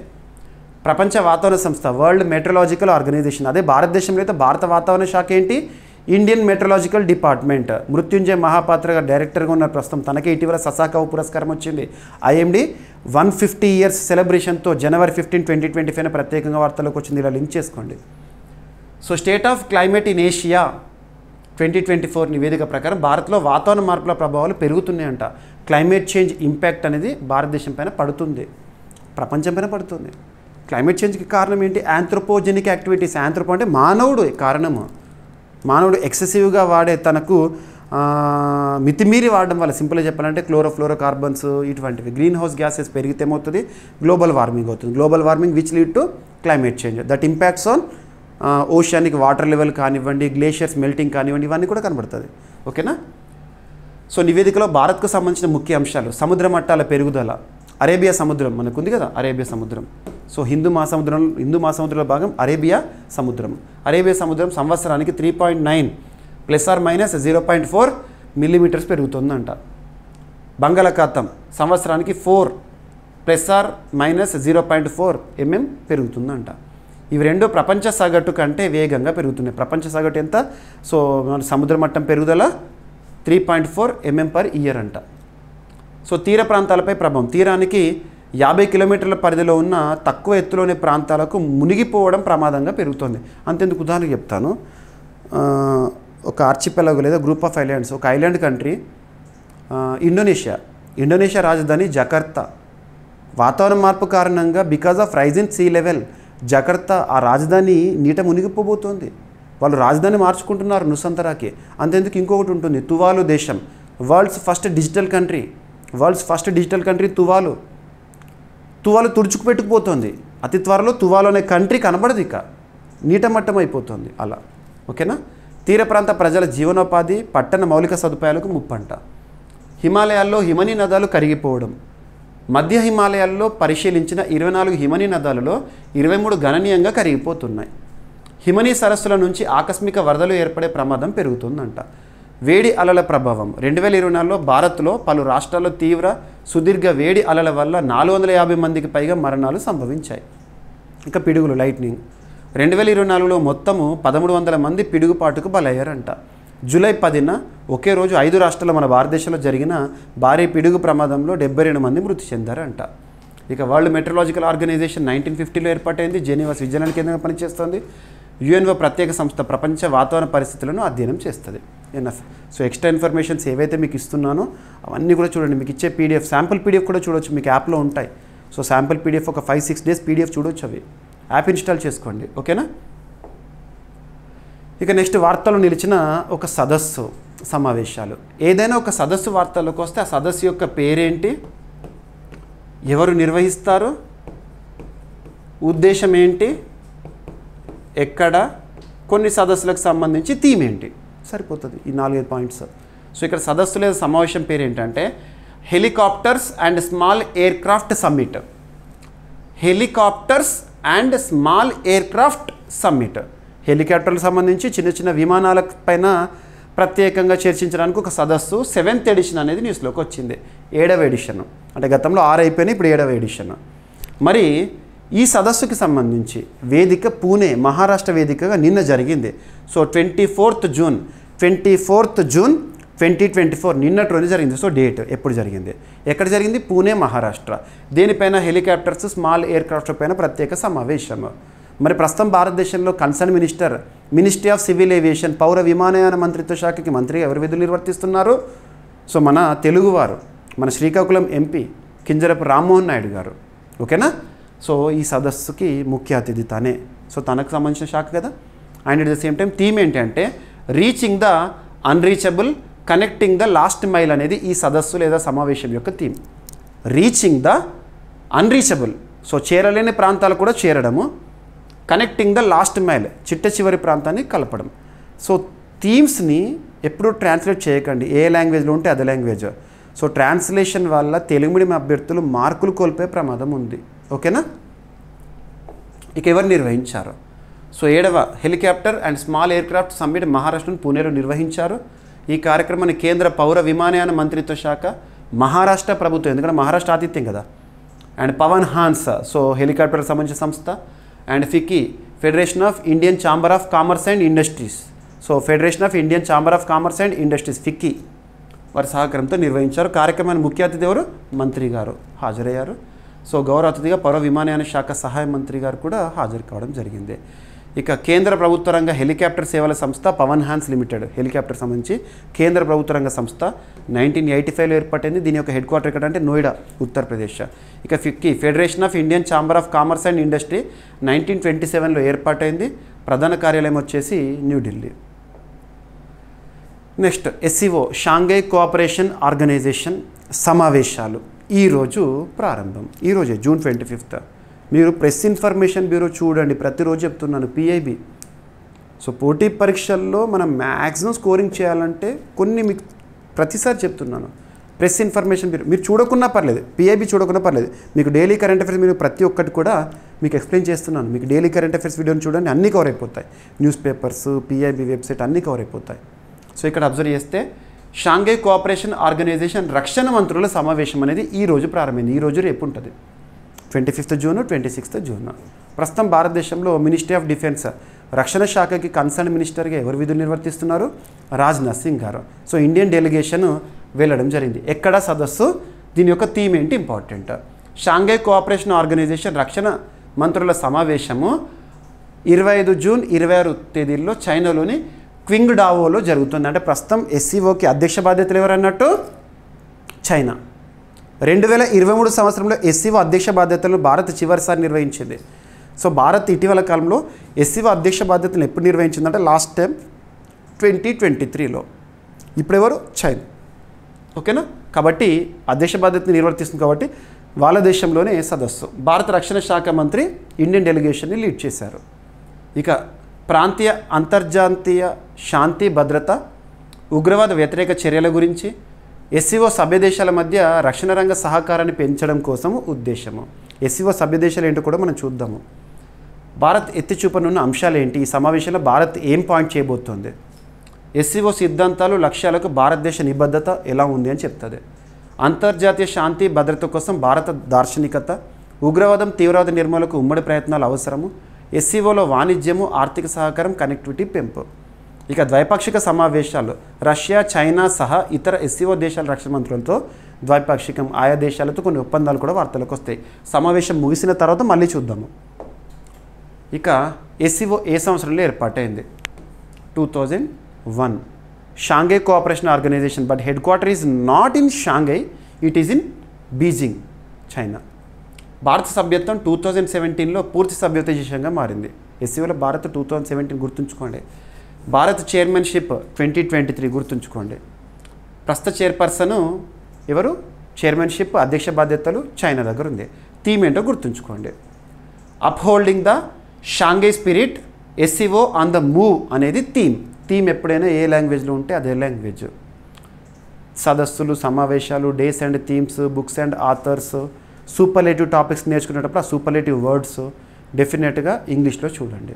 ప్రపంచ వాతావరణ సంస్థ వరల్డ్ మెట్రలాజికల్ ఆర్గనైజేషన్, అదే భారతదేశంలో అయితే భారత వాతావరణ శాఖ ఏంటి, Indian metrological department, Mrutyunjay Mohapatra గారు డైరెక్టర్గా ఉన్న ప్రస్తుతం, తనకే ఇటీవల ససాకావు పురస్కారం వచ్చింది. ఐఎండి 150 years సెలబ్రేషన్తో January 15, 2025 ప్రత్యేకంగా వార్తల్లోకి వచ్చింది. ఇలా లింక్ చేసుకోండి. So state of climate in Asia 2024 నివేదిక ప్రకారం భారత్లో వాతావరణ మార్పుల ప్రభావాలు పెరుగుతున్నాయంట. క్లైమేట్ చేంజ్ ఇంపాక్ట్ అనేది భారతదేశం పైన పడుతుంది, ప్రపంచం పైన పడుతుంది. క్లైమేట్ చేంజ్కి కారణం ఏంటి? యాంథ్రోపోజెనిక్ యాక్టివిటీస్. యాంథ్రోపో అంటే మానవుడు కారణము. మానవుడు ఎక్సెసివ్గా వాడే, తనకు మితిమీరి వాడడం వల్ల, సింపుల్గా చెప్పాలంటే క్లోరోఫ్లోరోకార్బన్స్ ఇటువంటివి, గ్రీన్ హౌస్ గ్యాసెస్ పెరిగితే ఏమవుతుంది? గ్లోబల్ వార్మింగ్ అవుతుంది. Global warming which lead to climate change. That impacts on oceanic water level కానివ్వండి, గ్లేషియర్స్ మెల్టింగ్ కానివ్వండి, ఇవన్నీ కూడా కనబడుతుంది. ఓకేనా? సో నివేదికలో భారత్కు సంబంధించిన ముఖ్య అంశాలు: సముద్ర మట్టాల పెరుగుదల, అరేబియా సముద్రం మనకు ఉంది కదా, అరేబియా సముద్రం. సో హిందూ మహాసముద్రంలో భాగం అరేబియా సముద్రం. అరేబియా సముద్రం సంవత్సరానికి 3.9 ± 0.4 మిల్లీమీటర్స్ పెరుగుతుందంట. బంగాళాఖాతం సంవత్సరానికి 4 ± 0.4 mm పెరుగుతుందంట. ఇవి రెండు ప్రపంచ సగటు కంటే వేగంగా పెరుగుతున్నాయి. ప్రపంచ సగటు ఎంత? సో మన సముద్ర మట్టం పెరుగుదల 3.4 mm/year అంట. సో తీర ప్రాంతాలపై ప్రభావం: తీరానికి 50 కిలోమీటర్ల పరిధిలో ఉన్న తక్కువ ఎత్తులోని ప్రాంతాలకు మునిగిపోవడం ప్రమాదంగా పెరుగుతుంది. అంతెందుకు ఉదాహరణకు చెప్తాను. ఒక ఆర్చిపెలాగో లేదా గ్రూప్ ఆఫ్ ఐలాండ్స్, ఒక ఐలాండ్ కంట్రీ ఇండోనేషియా రాజధాని జకర్తా. వాతావరణ మార్పు కారణంగా because of rise in sea level Jakarta ఆ రాజధాని నీట మునిగిపోబోతోంది. వాళ్ళు రాజధాని మార్చుకుంటున్నారు నుసంతరాకి. అంతెందుకు ఇంకొకటి ఉంటుంది, తువాలు దేశం, వరల్డ్స్ ఫస్ట్ డిజిటల్ కంట్రీ తువాలు తుడుచుకుపెట్టుకుపోతుంది. అతి త్వరలో తువాలు అనే కంట్రీ కనబడదు, ఇక నీట మట్టం అయిపోతుంది అలా. ఓకేనా? తీర ప్రాంత ప్రజల జీవనోపాధి, పట్టణ మౌలిక సదుపాయాలకు ముప్పంట. హిమాలయాల్లో హిమనీ నదాలు కరిగిపోవడం. మధ్య హిమాలయాల్లో పరిశీలించిన 24 హిమనీ నదాలలో 23 గణనీయంగా కరిగిపోతున్నాయి. హిమనీ సరస్సుల నుంచి ఆకస్మిక వరదలు ఏర్పడే ప్రమాదం పెరుగుతుందంట. వేడి అలల ప్రభావం: 2024లో భారత్లో పలు రాష్ట్రాల్లో తీవ్ర సుదీర్ఘ వేడి అలల వల్ల 450 మందికి పైగా మరణాలు సంభవించాయి. ఇక పిడుగులు, లైట్నింగ్. 2024లో మొత్తము 1300 మంది పిడుగుపాటుకు బలయ్యారంట. జూలై 10న ఒకే రోజు 5 రాష్ట్రాల్లో మన భారతదేశంలో జరిగిన భారీ పిడుగు ప్రమాదంలో 72 మంది మృతి చెందారంట. ఇక వరల్డ్ మెట్రలాజికల్ ఆర్గనైజేషన్ 1950లో ఏర్పాటైంది. జెనీవా స్విట్జర్లాండ్ కేంద్రంగా పనిచేస్తుంది. యుఎన్ఓ ప్రత్యేక సంస్థ ప్రపంచ వాతావరణ పరిస్థితులను అధ్యయనం చేస్తుంది. ఎన్ఎఫ్. సో ఎక్స్ట్రా ఇన్ఫర్మేషన్స్ ఏవైతే మీకు ఇస్తున్నానో అవన్నీ కూడా చూడండి. మీకు ఇచ్చే పీడిఎఫ్, శాంపుల్ పీడిఎఫ్ కూడా చూడొచ్చు, మీకు యాప్లో ఉంటాయి. సో శాంపుల్ పీడిఎఫ్ ఒక 5-6 days పీడిఎఫ్ చూడొచ్చు. అవి యాప్ ఇన్స్టాల్ చేసుకోండి. ఓకేనా? ఇక నెక్స్ట్, వార్తల్లో నిలిచిన ఒక సదస్సు, సమావేశాలు. ఏదైనా ఒక సదస్సు వార్తల్లోకి వస్తే ఆ సదస్సు యొక్క పేరేంటి, ఎవరు నిర్వహిస్తారు, ఉద్దేశం ఏంటి, ఎక్కడ, కొన్ని సదస్సులకు సంబంధించి థీమ్ ఏంటి, సరిపోతుంది. ఈ 4-5 పాయింట్స్. సో ఇక్కడ సదస్సు లేదా సమావేశం పేరు ఏంటంటే helicopters and small aircraft summit. Helicopters and small aircraft summit. హెలికాప్టర్లకు సంబంధించి చిన్న చిన్న విమానాల పైన ప్రత్యేకంగా చర్చించడానికి ఒక సదస్సు 7th ఎడిషన్ అనేది న్యూస్లోకి వచ్చింది. 7వ ఎడిషన్ అంటే గతంలో 6 అయిపోయినాయి, ఇప్పుడు 7వ ఎడిషన్. మరి ఈ సదస్సుకి సంబంధించి వేదిక పూణే, మహారాష్ట్ర వేదికగా నిన్న జరిగింది. సో 24th June 2024 నిన్నటి రోజు జరిగింది. సో డేట్ ఎప్పుడు జరిగింది, ఎక్కడ జరిగింది? పూణే, మహారాష్ట్ర. దేనిపైన? హెలికాప్టర్స్, స్మాల్ ఎయిర్క్రాఫ్ట్ పైన ప్రత్యేక సమావేశం. మరి ప్రస్తుతం భారతదేశంలో concern ministry of civil aviation, పౌర విమానయాన మంత్రిత్వ శాఖకి మంత్రిగా ఎవరు విధులు నిర్వర్తిస్తున్నారు? సో మన తెలుగువారు, మన శ్రీకాకుళం ఎంపీ కింజరపు రామ్మోహన్ నాయుడు గారు. ఓకేనా? సో ఈ సదస్సుకి ముఖ్య అతిథి తనే. సో తనకు సంబంధించిన శాఖ కదా. And at the same time theme ఏంటంటే reaching the unreachable, connecting the last mile అనేది ఈ సదస్సు లేదా సమావేశం యొక్క theme. Reaching the unreachable, so చేరలేని ప్రాంతాలు కూడా చేరడము. కనెక్టింగ్ ద లాస్ట్ మైల్, చిట్ట చివరి ప్రాంతాన్ని కలపడం. సో థీమ్స్ని ఎప్పుడూ ట్రాన్స్లేట్ చేయకండి, ఏ లాంగ్వేజ్లో ఉంటే అదే లాంగ్వేజ్. సో ట్రాన్స్లేషన్ వల్ల తెలుగు మీడియం అభ్యర్థులు మార్కులు కోల్పోయే ప్రమాదం ఉంది. ఓకేనా? ఇక ఎవరు నిర్వహించారు? సో 7వ helicopter and small aircraft summit మహారాష్ట్రను పూణేలో నిర్వహించారు. ఈ కార్యక్రమాన్ని కేంద్ర పౌర విమానయాన మంత్రిత్వ శాఖ, మహారాష్ట్ర ప్రభుత్వం, ఎందుకంటే మహారాష్ట్ర ఆతిథ్యం కదా, అండ్ పవన్ హాన్స్, సో హెలికాప్టర్కి సంబంధించిన సంస్థ, and FICCI, federation of Indian chamber of commerce and industries, so federation of Indian chamber of commerce and industries FICCI వారి సహకారంతో నిర్వహించారు. కార్యక్రమానికి ముఖ్య అతిథి ఎవరు? మంత్రి గారు హాజరయ్యారు. సో గౌరవ అతిథిగా పౌర విమానయాన శాఖ సహాయ మంత్రి గారు కూడా హాజరు కావడం జరిగింది. ఇక కేంద్ర ప్రభుత్వ రంగ హెలికాప్టర్ సేవల సంస్థ పవన్ హాన్స్ లిమిటెడ్ హెలికాప్టర్ సంబంధించి కేంద్ర ప్రభుత్వ రంగ సంస్థ 1985లో ఏర్పాటైంది. దీని యొక్క హెడ్ క్వార్టర్ ఎక్కడంటే నోయిడా, ఉత్తరప్రదేశ్. ఇక FICCI federation of Indian chamber of commerce and industry 1927లో ఏర్పాటైంది. ప్రధాన కార్యాలయం వచ్చేసి New Delhi. Next SCO Shanghai cooperation organisation సమావేశాలు ఈరోజు ప్రారంభం. ఈరోజే జూన్ 25. మీరు ప్రెస్ ఇన్ఫర్మేషన్ బ్యూరో చూడండి, ప్రతిరోజు చెప్తున్నాను. పిఐబి సో పోటీ పరీక్షల్లో మనం మ్యాక్సిమం స్కోరింగ్ చేయాలంటే కొన్ని మీకు ప్రతిసారి చెప్తున్నాను. ప్రెస్ ఇన్ఫర్మేషన్ బ్యూరో మీరు చూడకున్నా పర్లేదు, పిఐబి చూడకున్నా పర్లేదు. మీకు డైలీ కరెంట్ అఫైర్స్ మీరు ప్రతి ఒక్కటి కూడా మీకు ఎక్స్ప్లెయిన్ చేస్తున్నాను. మీకు డైలీ కరెంట్ అఫైర్స్ వీడియోని చూడండి, అన్నీ కవర్ అయిపోతాయి. న్యూస్ పేపర్స్, పిఐబి వెబ్సైట్ అన్నీ కవర్ అయిపోతాయి. సో ఇక్కడ అబ్జర్వ్ చేస్తే షాంఘై కోఆపరేషన్ ఆర్గనైజేషన్ రక్షణ మంత్రుల సమావేశం అనేది ఈరోజు ప్రారంభమైంది. ఈరోజు రేపు ఉంటుంది 25th జూన్ 26th జూన్. ప్రస్తుతం భారతదేశంలో మినిస్ట్రీ ఆఫ్ డిఫెన్స్ రక్షణ శాఖకి కన్సర్న్ మినిస్టర్గా ఎవరు విధులు నిర్వర్తిస్తున్నారు? రాజ్నాథ్ సింగ్ గారు. సో ఇండియన్ డెలిగేషన్ వెళ్ళడం జరిగింది. ఎక్కడ సదస్సు, దీని యొక్క థీమ్ ఏంటి ఇంపార్టెంట్. షాంఘై కోఆపరేషన్ ఆర్గనైజేషన్ రక్షణ మంత్రుల సమావేశము 25 జూన్ 26 తేదీల్లో చైనాలోని క్వింగ్డావోలో జరుగుతుంది. అంటే ప్రస్తుతం ఎస్సీఓకి అధ్యక్ష బాధ్యతలు ఎవరన్నట్టు? చైనా. 2023 సంవత్సరంలో ఎస్సీఓ అధ్యక్ష బాధ్యతలను భారత్ చివరిసారి నిర్వహించింది. సో భారత్ ఇటీవల కాలంలో ఎస్సీఓ అధ్యక్ష బాధ్యతలను ఎప్పుడు నిర్వహించిందంటే లాస్ట్ టైం 2023లో. ఇప్పుడు ఎవరు? చైనా. ఓకేనా? కాబట్టి అధ్యక్ష బాధ్యతను నిర్వర్తిస్తుంది కాబట్టి వాళ్ళ దేశంలోనే సదస్సు. భారత రక్షణ శాఖ మంత్రి ఇండియన్ డెలిగేషన్ని లీడ్ చేశారు. ఇక ప్రాంతీయ అంతర్జాతీయ శాంతి భద్రత, ఉగ్రవాద వ్యతిరేక చర్యల గురించి ఎస్సీఓ సభ్య దేశాల మధ్య రక్షణ రంగ సహకారాన్ని పెంచడం కోసం ఉద్దేశము. ఎస్సీఓ సభ్య దేశాలు ఏంటో కూడా మనం చూద్దాము. భారత్ ఎత్తి చూపనున్న అంశాలు ఏంటి? ఈ సమావేశంలో భారత్ ఏం పాయింట్ చేయబోతోంది? ఎస్సీఓ సిద్ధాంతాలు, లక్ష్యాలకు భారతదేశ నిబద్ధత ఎలా ఉంది అని చెప్తుంది. అంతర్జాతీయ శాంతి భద్రత కోసం భారత దార్శనికత, ఉగ్రవాదం తీవ్రవాద నిర్మూలనకు ఉమ్మడి ప్రయత్నాలు అవసరము, ఎస్సీఓలో వాణిజ్యము, ఆర్థిక సహకారం, కనెక్టివిటీ పెంపు. ఇక ద్వైపాక్షిక సమావేశాలు రష్యా, చైనా సహా ఇతర ఎస్సీఓ దేశాల రక్షణ మంత్రులతో ద్వైపాక్షికం, ఆయా దేశాలతో కొన్ని ఒప్పందాలు కూడా వార్తలకు వస్తాయి. సమావేశం ముగిసిన తర్వాత మళ్ళీ చూద్దాము. ఇక ఎస్సీఓ ఏ సంవత్సరంలో ఏర్పాటైంది? 2001. Shanghai cooperation organization but headquarter is not in Shanghai, it is in Beijing, China. భారత సభ్యత్వం 2017లో పూర్తి సభ్యత్వ దేశంగా మారింది. ఎస్సీఓలో భారత్ 2017 గుర్తుంచుకోండి. భారత్ చైర్మన్షిప్ 2023 గుర్తుంచుకోండి. ప్రస్తుత చైర్పర్సన్ ఎవరు? చైర్మన్షిప్ అధ్యక్ష బాధ్యతలు చైనా దగ్గర ఉంది. థీమ్ ఏంటో గుర్తుంచుకోండి. Upholding the Shanghai spirit, SCO on the move అనేది థీమ్. థీమ్ ఎప్పుడైనా ఏ లాంగ్వేజ్లో ఉంటే అదే లాంగ్వేజ్. సదస్సులు, సమావేశాలు, days and themes, books and authors, superlative topics నేర్చుకునేటప్పుడు ఆ సూపర్లేటివ్ వర్డ్స్ డెఫినెట్గా ఇంగ్లీష్లో చూడండి.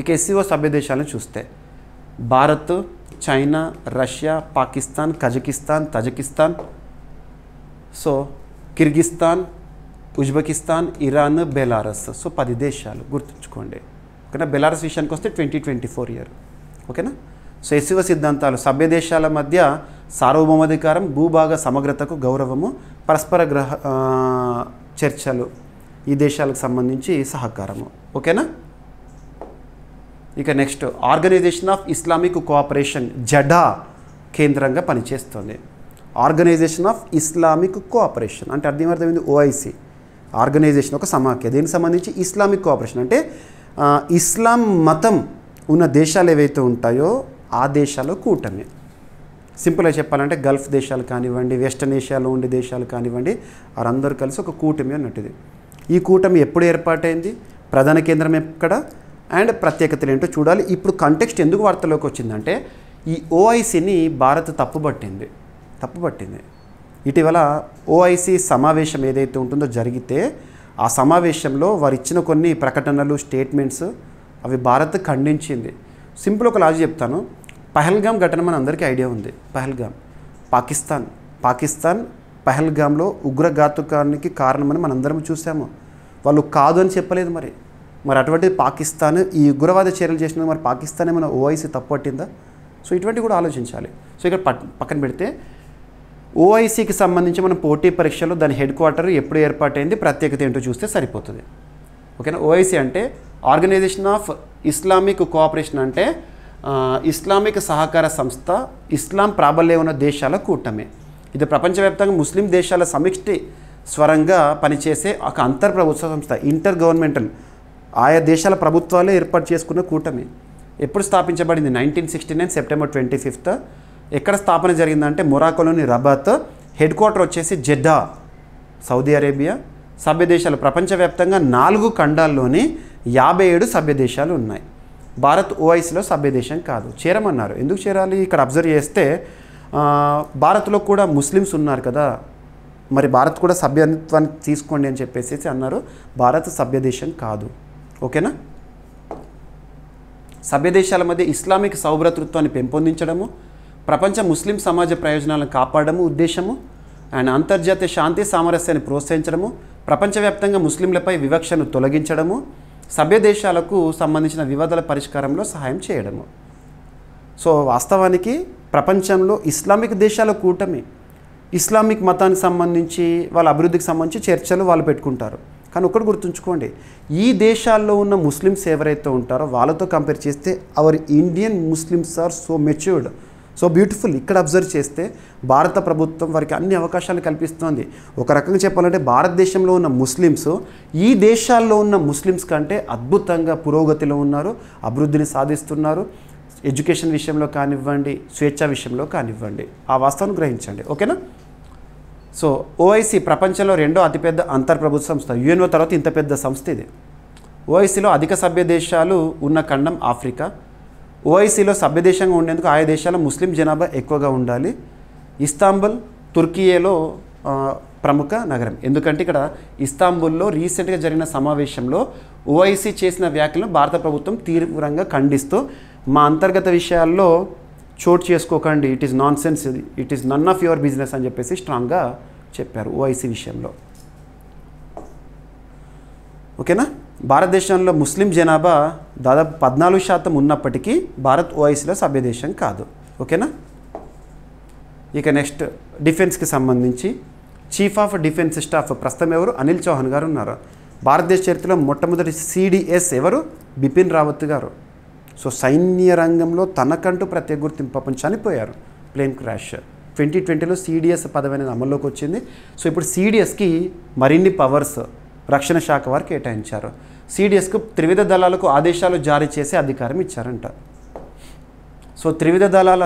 ఇక ఎస్సీఓ సభ్య దేశాలను చూస్తే Bharat, China, Russia, Pakistan, Kazakhstan, Tajikistan, so Kyrgyzstan, Uzbekistan, Iran, Belarus. So 10 దేశాలు గుర్తుంచుకోండి. ఓకేనా? బెలారస్ విషయానికి వస్తే 2024 ఇయర్. ఓకేనా? సో ఎస్సీఓ సిద్ధాంతాలు సభ్య దేశాల మధ్య సార్వభౌమాధికారం, భూభాగ సమగ్రతకు గౌరవము, పరస్పర చర్చలు, ఈ దేశాలకు సంబంధించి సహకారము. ఓకేనా? ఇక next organisation of Islamic cooperation Jeddah కేంద్రంగా పనిచేస్తుంది. ఆర్గనైజేషన్ ఆఫ్ ఇస్లామిక్ కోఆపరేషన్ అంటే అర్థమైంది. ఓఐసి ఆర్గనైజేషన్ ఒక సమాఖ్య. దీనికి సంబంధించి ఇస్లామిక్ కోఆపరేషన్ అంటే ఇస్లాం మతం ఉన్న దేశాలు ఏవైతే ఉంటాయో ఆ దేశాల్లో కూటమి. సింపుల్గా చెప్పాలంటే గల్ఫ్ దేశాలు కానివ్వండి, వెస్టర్న్ ఏషియాలో ఉండే దేశాలు కానివ్వండి, వారందరూ కలిసి ఒక కూటమి అన్నట్టుది. ఈ కూటమి ఎప్పుడు ఏర్పాటైంది, ప్రధాన కేంద్రం ఎక్కడ, అండ్ ప్రత్యేకతలు ఏంటో చూడాలి. ఇప్పుడు కంటెక్స్ట్ ఎందుకు వార్తలోకి వచ్చిందంటే ఈ ఓఐసిని భారత్ తప్పుపట్టింది. ఇటీవల ఓఐసి సమావేశం ఏదైతే ఉంటుందో జరిగితే ఆ సమావేశంలో వారు ఇచ్చిన కొన్ని ప్రకటనలు, స్టేట్మెంట్స్ అవి భారత్ ఖండించింది. సింపుల్ ఒక లాజిక్ చెప్తాను. పహల్గామ్ ఘటన మన అందరికీ ఐడియా ఉంది. పహల్గామ్ పాకిస్తాన్ పహల్గామ్లో ఉగ్రఘాతుకానికి కారణమని మనందరం చూసాము. వాళ్ళు కాదు అని చెప్పలేదు. మరి మరి అటువంటి పాకిస్తాన్ ఈ ఉగ్రవాద చర్యలు చేసిన మరి పాకిస్తాన్ ఏమైనా ఓఐసీ తప్పట్టిందా? సో ఇటువంటివి కూడా ఆలోచించాలి. సో ఇక్కడ పక్కన పెడితే ఓఐసీకి సంబంధించి మనం పోటీ పరీక్షలో దాని హెడ్ క్వార్టర్ ఎప్పుడు ఏర్పాటైంది, ప్రత్యేకత ఏంటో చూస్తే సరిపోతుంది. ఓకేనా. ఓఐసీ అంటే ఆర్గనైజేషన్ ఆఫ్ ఇస్లామిక్ కోఆపరేషన్, అంటే ఇస్లామిక్ సహకార సంస్థ, ఇస్లాం ప్రాబల్యం ఉన్న దేశాల కూటమి. ఇది ప్రపంచవ్యాప్తంగా ముస్లిం దేశాల సమిష్టి స్వరంగా పనిచేసే ఒక అంతర్ప్రభుత్వ సంస్థ, ఇంటర్ గవర్నమెంటల్, ఆయా దేశాల ప్రభుత్వాలే ఏర్పాటు చేసుకున్న కూటమి. ఎప్పుడు స్థాపించబడింది? 1969 సెప్టెంబర్ 25. ఎక్కడ స్థాపన జరిగిందంటే మొరాకోలోని రబాత్. హెడ్ క్వార్టర్ వచ్చేసి జెడ్డా, సౌదీ అరేబియా. సభ్య దేశాలు ప్రపంచవ్యాప్తంగా 4 ఖండాల్లోని 57 సభ్య దేశాలు ఉన్నాయి. భారత్ ఓఐసీలో సభ్య దేశం కాదు. చేరమన్నారు. ఎందుకు చేరాలి? ఇక్కడ అబ్జర్వ్ చేస్తే భారత్లో కూడా ముస్లిమ్స్ ఉన్నారు కదా, మరి భారత్ కూడా సభ్యత్వాన్ని తీసుకోండి అని చెప్పేసి అన్నారు. భారత్ సభ్య దేశం కాదు. ఓకేనా. సభ్య దేశాల మధ్య ఇస్లామిక్ సౌభ్రాతృత్వాన్ని పెంపొందించడము, ప్రపంచ ముస్లిం సమాజ ప్రయోజనాలను కాపాడము ఉద్దేశము, అండ్ అంతర్జాతీయ శాంతి సామరస్యాన్ని ప్రోత్సహించడము, ప్రపంచవ్యాప్తంగా ముస్లింలపై వివక్షను తొలగించడము, సభ్య దేశాలకు సంబంధించిన వివాదాల పరిష్కారంలో సహాయం చేయడము. సో వాస్తవానికి ప్రపంచంలో ఇస్లామిక్ దేశాల కూటమి ఇస్లామిక్ మతానికి సంబంధించి వాళ్ళ అభివృద్ధికి సంబంధించి చర్చలు వాళ్ళు పెట్టుకుంటారు. కానీ ఒకటి గుర్తుంచుకోండి, ఈ దేశాల్లో ఉన్న ముస్లిమ్స్ ఎవరైతే ఉంటారో వాళ్ళతో కంపేర్ చేస్తే our Indian Muslims are so matured, so beautiful. ఇక్కడ అబ్జర్వ్ చేస్తే భారత ప్రభుత్వం వారికి అన్ని అవకాశాలు కల్పిస్తోంది. ఒక రకంగా చెప్పాలంటే భారతదేశంలో ఉన్న ముస్లిమ్స్ ఈ దేశాల్లో ఉన్న ముస్లిమ్స్ కంటే అద్భుతంగా పురోగతిలో ఉన్నారు, అభివృద్ధిని సాధిస్తున్నారు. ఎడ్యుకేషన్ విషయంలో కానివ్వండి, స్వేచ్ఛ విషయంలో కానివ్వండి. ఆ వాస్తవాన్ని గ్రహించండి. ఓకేనా. సో ఓఐసీ ప్రపంచంలో 2వ అతిపెద్ద అంతర్ప్రభుత్వ సంస్థ. యుఎన్ఓ తర్వాత ఇంత పెద్ద సంస్థ ఇది. ఓఐసీలో అధిక సభ్య దేశాలు ఉన్న ఖండం ఆఫ్రికా. ఓఐసీలో సభ్యదేశంగా ఉండేందుకు ఆయా దేశాల ముస్లిం జనాభా ఎక్కువగా ఉండాలి. ఇస్తాంబుల్ తుర్కియేలో ప్రముఖ నగరం. ఎందుకంటే ఇక్కడ ఇస్తాంబుల్లో రీసెంట్గా జరిగిన సమావేశంలో ఓఐసీ చేసిన వ్యాఖ్యలను భారత ప్రభుత్వం తీవ్రంగా ఖండిస్తూ మా అంతర్గత విషయాల్లో చోటు చేసుకోకండి, it is nonsense, it is none of your business అని చెప్పేసి స్ట్రాంగ్గా చెప్పారు ఓఐసీ విషయంలో. ఓకేనా. భారతదేశంలో ముస్లిం జనాభా దాదాపు 14% ఉన్నప్పటికీ భారత్ ఓఐసీలో సభ్యదేశం కాదు. ఓకేనా. ఇక నెక్స్ట్ డిఫెన్స్కి సంబంధించి చీఫ్ ఆఫ్ డిఫెన్స్ స్టాఫ్ ప్రస్తుతం ఎవరు? అనిల్ చౌహాన్ గారు ఉన్నారు. భారతదేశ చరిత్రలో మొట్టమొదటి సిడిఎస్ ఎవరు? బిపిన్ రావత్ గారు. సో సైన్య రంగంలో తనకంటూ ప్రత్యేక గుర్తింపు, పాపం చనిపోయారు ప్లేన్ క్రాష్. 2020లో సిడిఎస్ పదవి అనేది అమల్లోకి వచ్చింది. సో ఇప్పుడు సిడిఎస్కి మరిన్ని పవర్స్ రక్షణ శాఖ వారు కేటాయించారు. సిడిఎస్కు త్రివిధ దళాలకు ఆదేశాలు జారీ చేసే అధికారం ఇచ్చారంట. సో త్రివిధ దళాల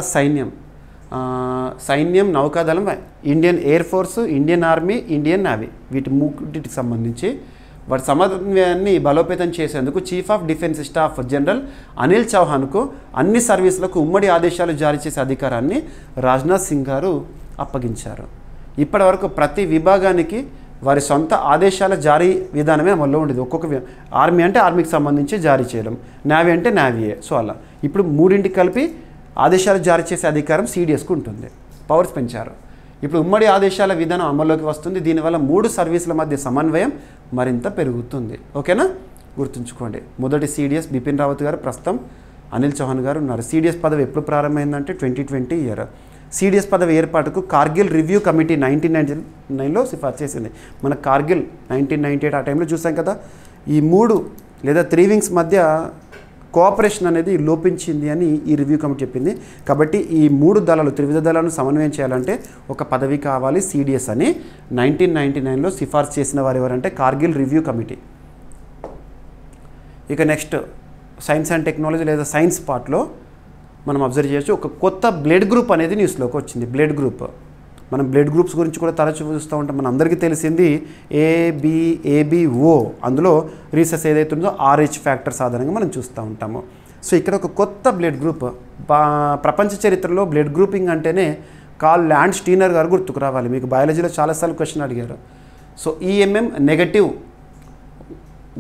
సైన్యం, నౌకాదళం, Indian air force, Indian army, Indian navy, వీటి మూడింటికి సంబంధించి వాటి సమన్వయాన్ని బలోపేతం చేసేందుకు chief of defence staff general Anil చౌహాన్కు అన్ని సర్వీసులకు ఉమ్మడి ఆదేశాలు జారీ చేసే అధికారాన్ని రాజ్నాథ్ సింగ్ గారు అప్పగించారు. ఇప్పటి వరకు ప్రతి విభాగానికి వారి సొంత ఆదేశాల జారీ విధానమే అమల్లో ఉండేది. ఒక్కొక్క ఆర్మీ అంటే ఆర్మీకి సంబంధించి జారీ చేయడం, నేవీ అంటే నేవీయే. సో అలా ఇప్పుడు మూడింటికి కలిపి ఆదేశాలు జారీ చేసే అధికారం సిడిఎస్కు ఉంటుంది. పవర్స్ పెంచారు. ఇప్పుడు ఉమ్మడి ఆదేశాల విధానం అమల్లోకి వస్తుంది. దీనివల్ల 3 సర్వీసుల మధ్య సమన్వయం మరింత పెరుగుతుంది. ఓకేనా. గుర్తుంచుకోండి, మొదటి సిడిఎస్ బిపిన్ రావత్ గారు, ప్రస్తుతం అనిల్ చౌహాన్ గారు ఉన్నారు. సిడిఎస్ పదవి ఎప్పుడు ప్రారంభమైందంటే 2020 ఇయర్. సిడిఎస్ పదవి ఏర్పాటుకు కార్గిల్ రివ్యూ కమిటీ 1999లో సిఫార్సు చేసింది. మన కార్గిల్ 1998 ఆ టైంలో చూసాం కదా. ఈ 3 లేదా 3 వింగ్స్ మధ్య కోఆపరేషన్ అనేది లోపించింది అని ఈ రివ్యూ కమిటీ చెప్పింది. కాబట్టి ఈ 3 దళాలు, త్రివిధ దళాలను సమన్వయం చేయాలంటే ఒక పదవి కావాలి, సిడిఎస్ అని 1999లో సిఫార్సు చేసిన వారు ఎవరంటే కార్గిల్ రివ్యూ కమిటీ. ఇక నెక్స్ట్ సైన్స్ అండ్ టెక్నాలజీ లేదా సైన్స్ పార్ట్లో మనం అబ్జర్వ్ చేయొచ్చు, ఒక కొత్త బ్లడ్ గ్రూప్ అనేది న్యూస్లోకి వచ్చింది. బ్లడ్ గ్రూప్, మనం బ్లడ్ గ్రూప్స్ గురించి కూడా తరచూ చూస్తూ ఉంటాం. మన అందరికీ తెలిసింది ఏబిఓ. అందులో రీసెర్చ్ ఏదైతే ఉందో RH ఫ్యాక్టర్ సాధారణంగా మనం చూస్తూ ఉంటాము. సో ఇక్కడ ఒక కొత్త బ్లడ్ గ్రూప్, ప్రపంచ చరిత్రలో బ్లడ్ గ్రూపింగ్ అంటేనే కార్ల్ ల్యాండ్ స్టీనర్ గారు గుర్తుకు రావాలి. మీకు బయాలజీలో చాలాసార్లు క్వశ్చన్ అడిగారు. సో EMM నెగటివ్,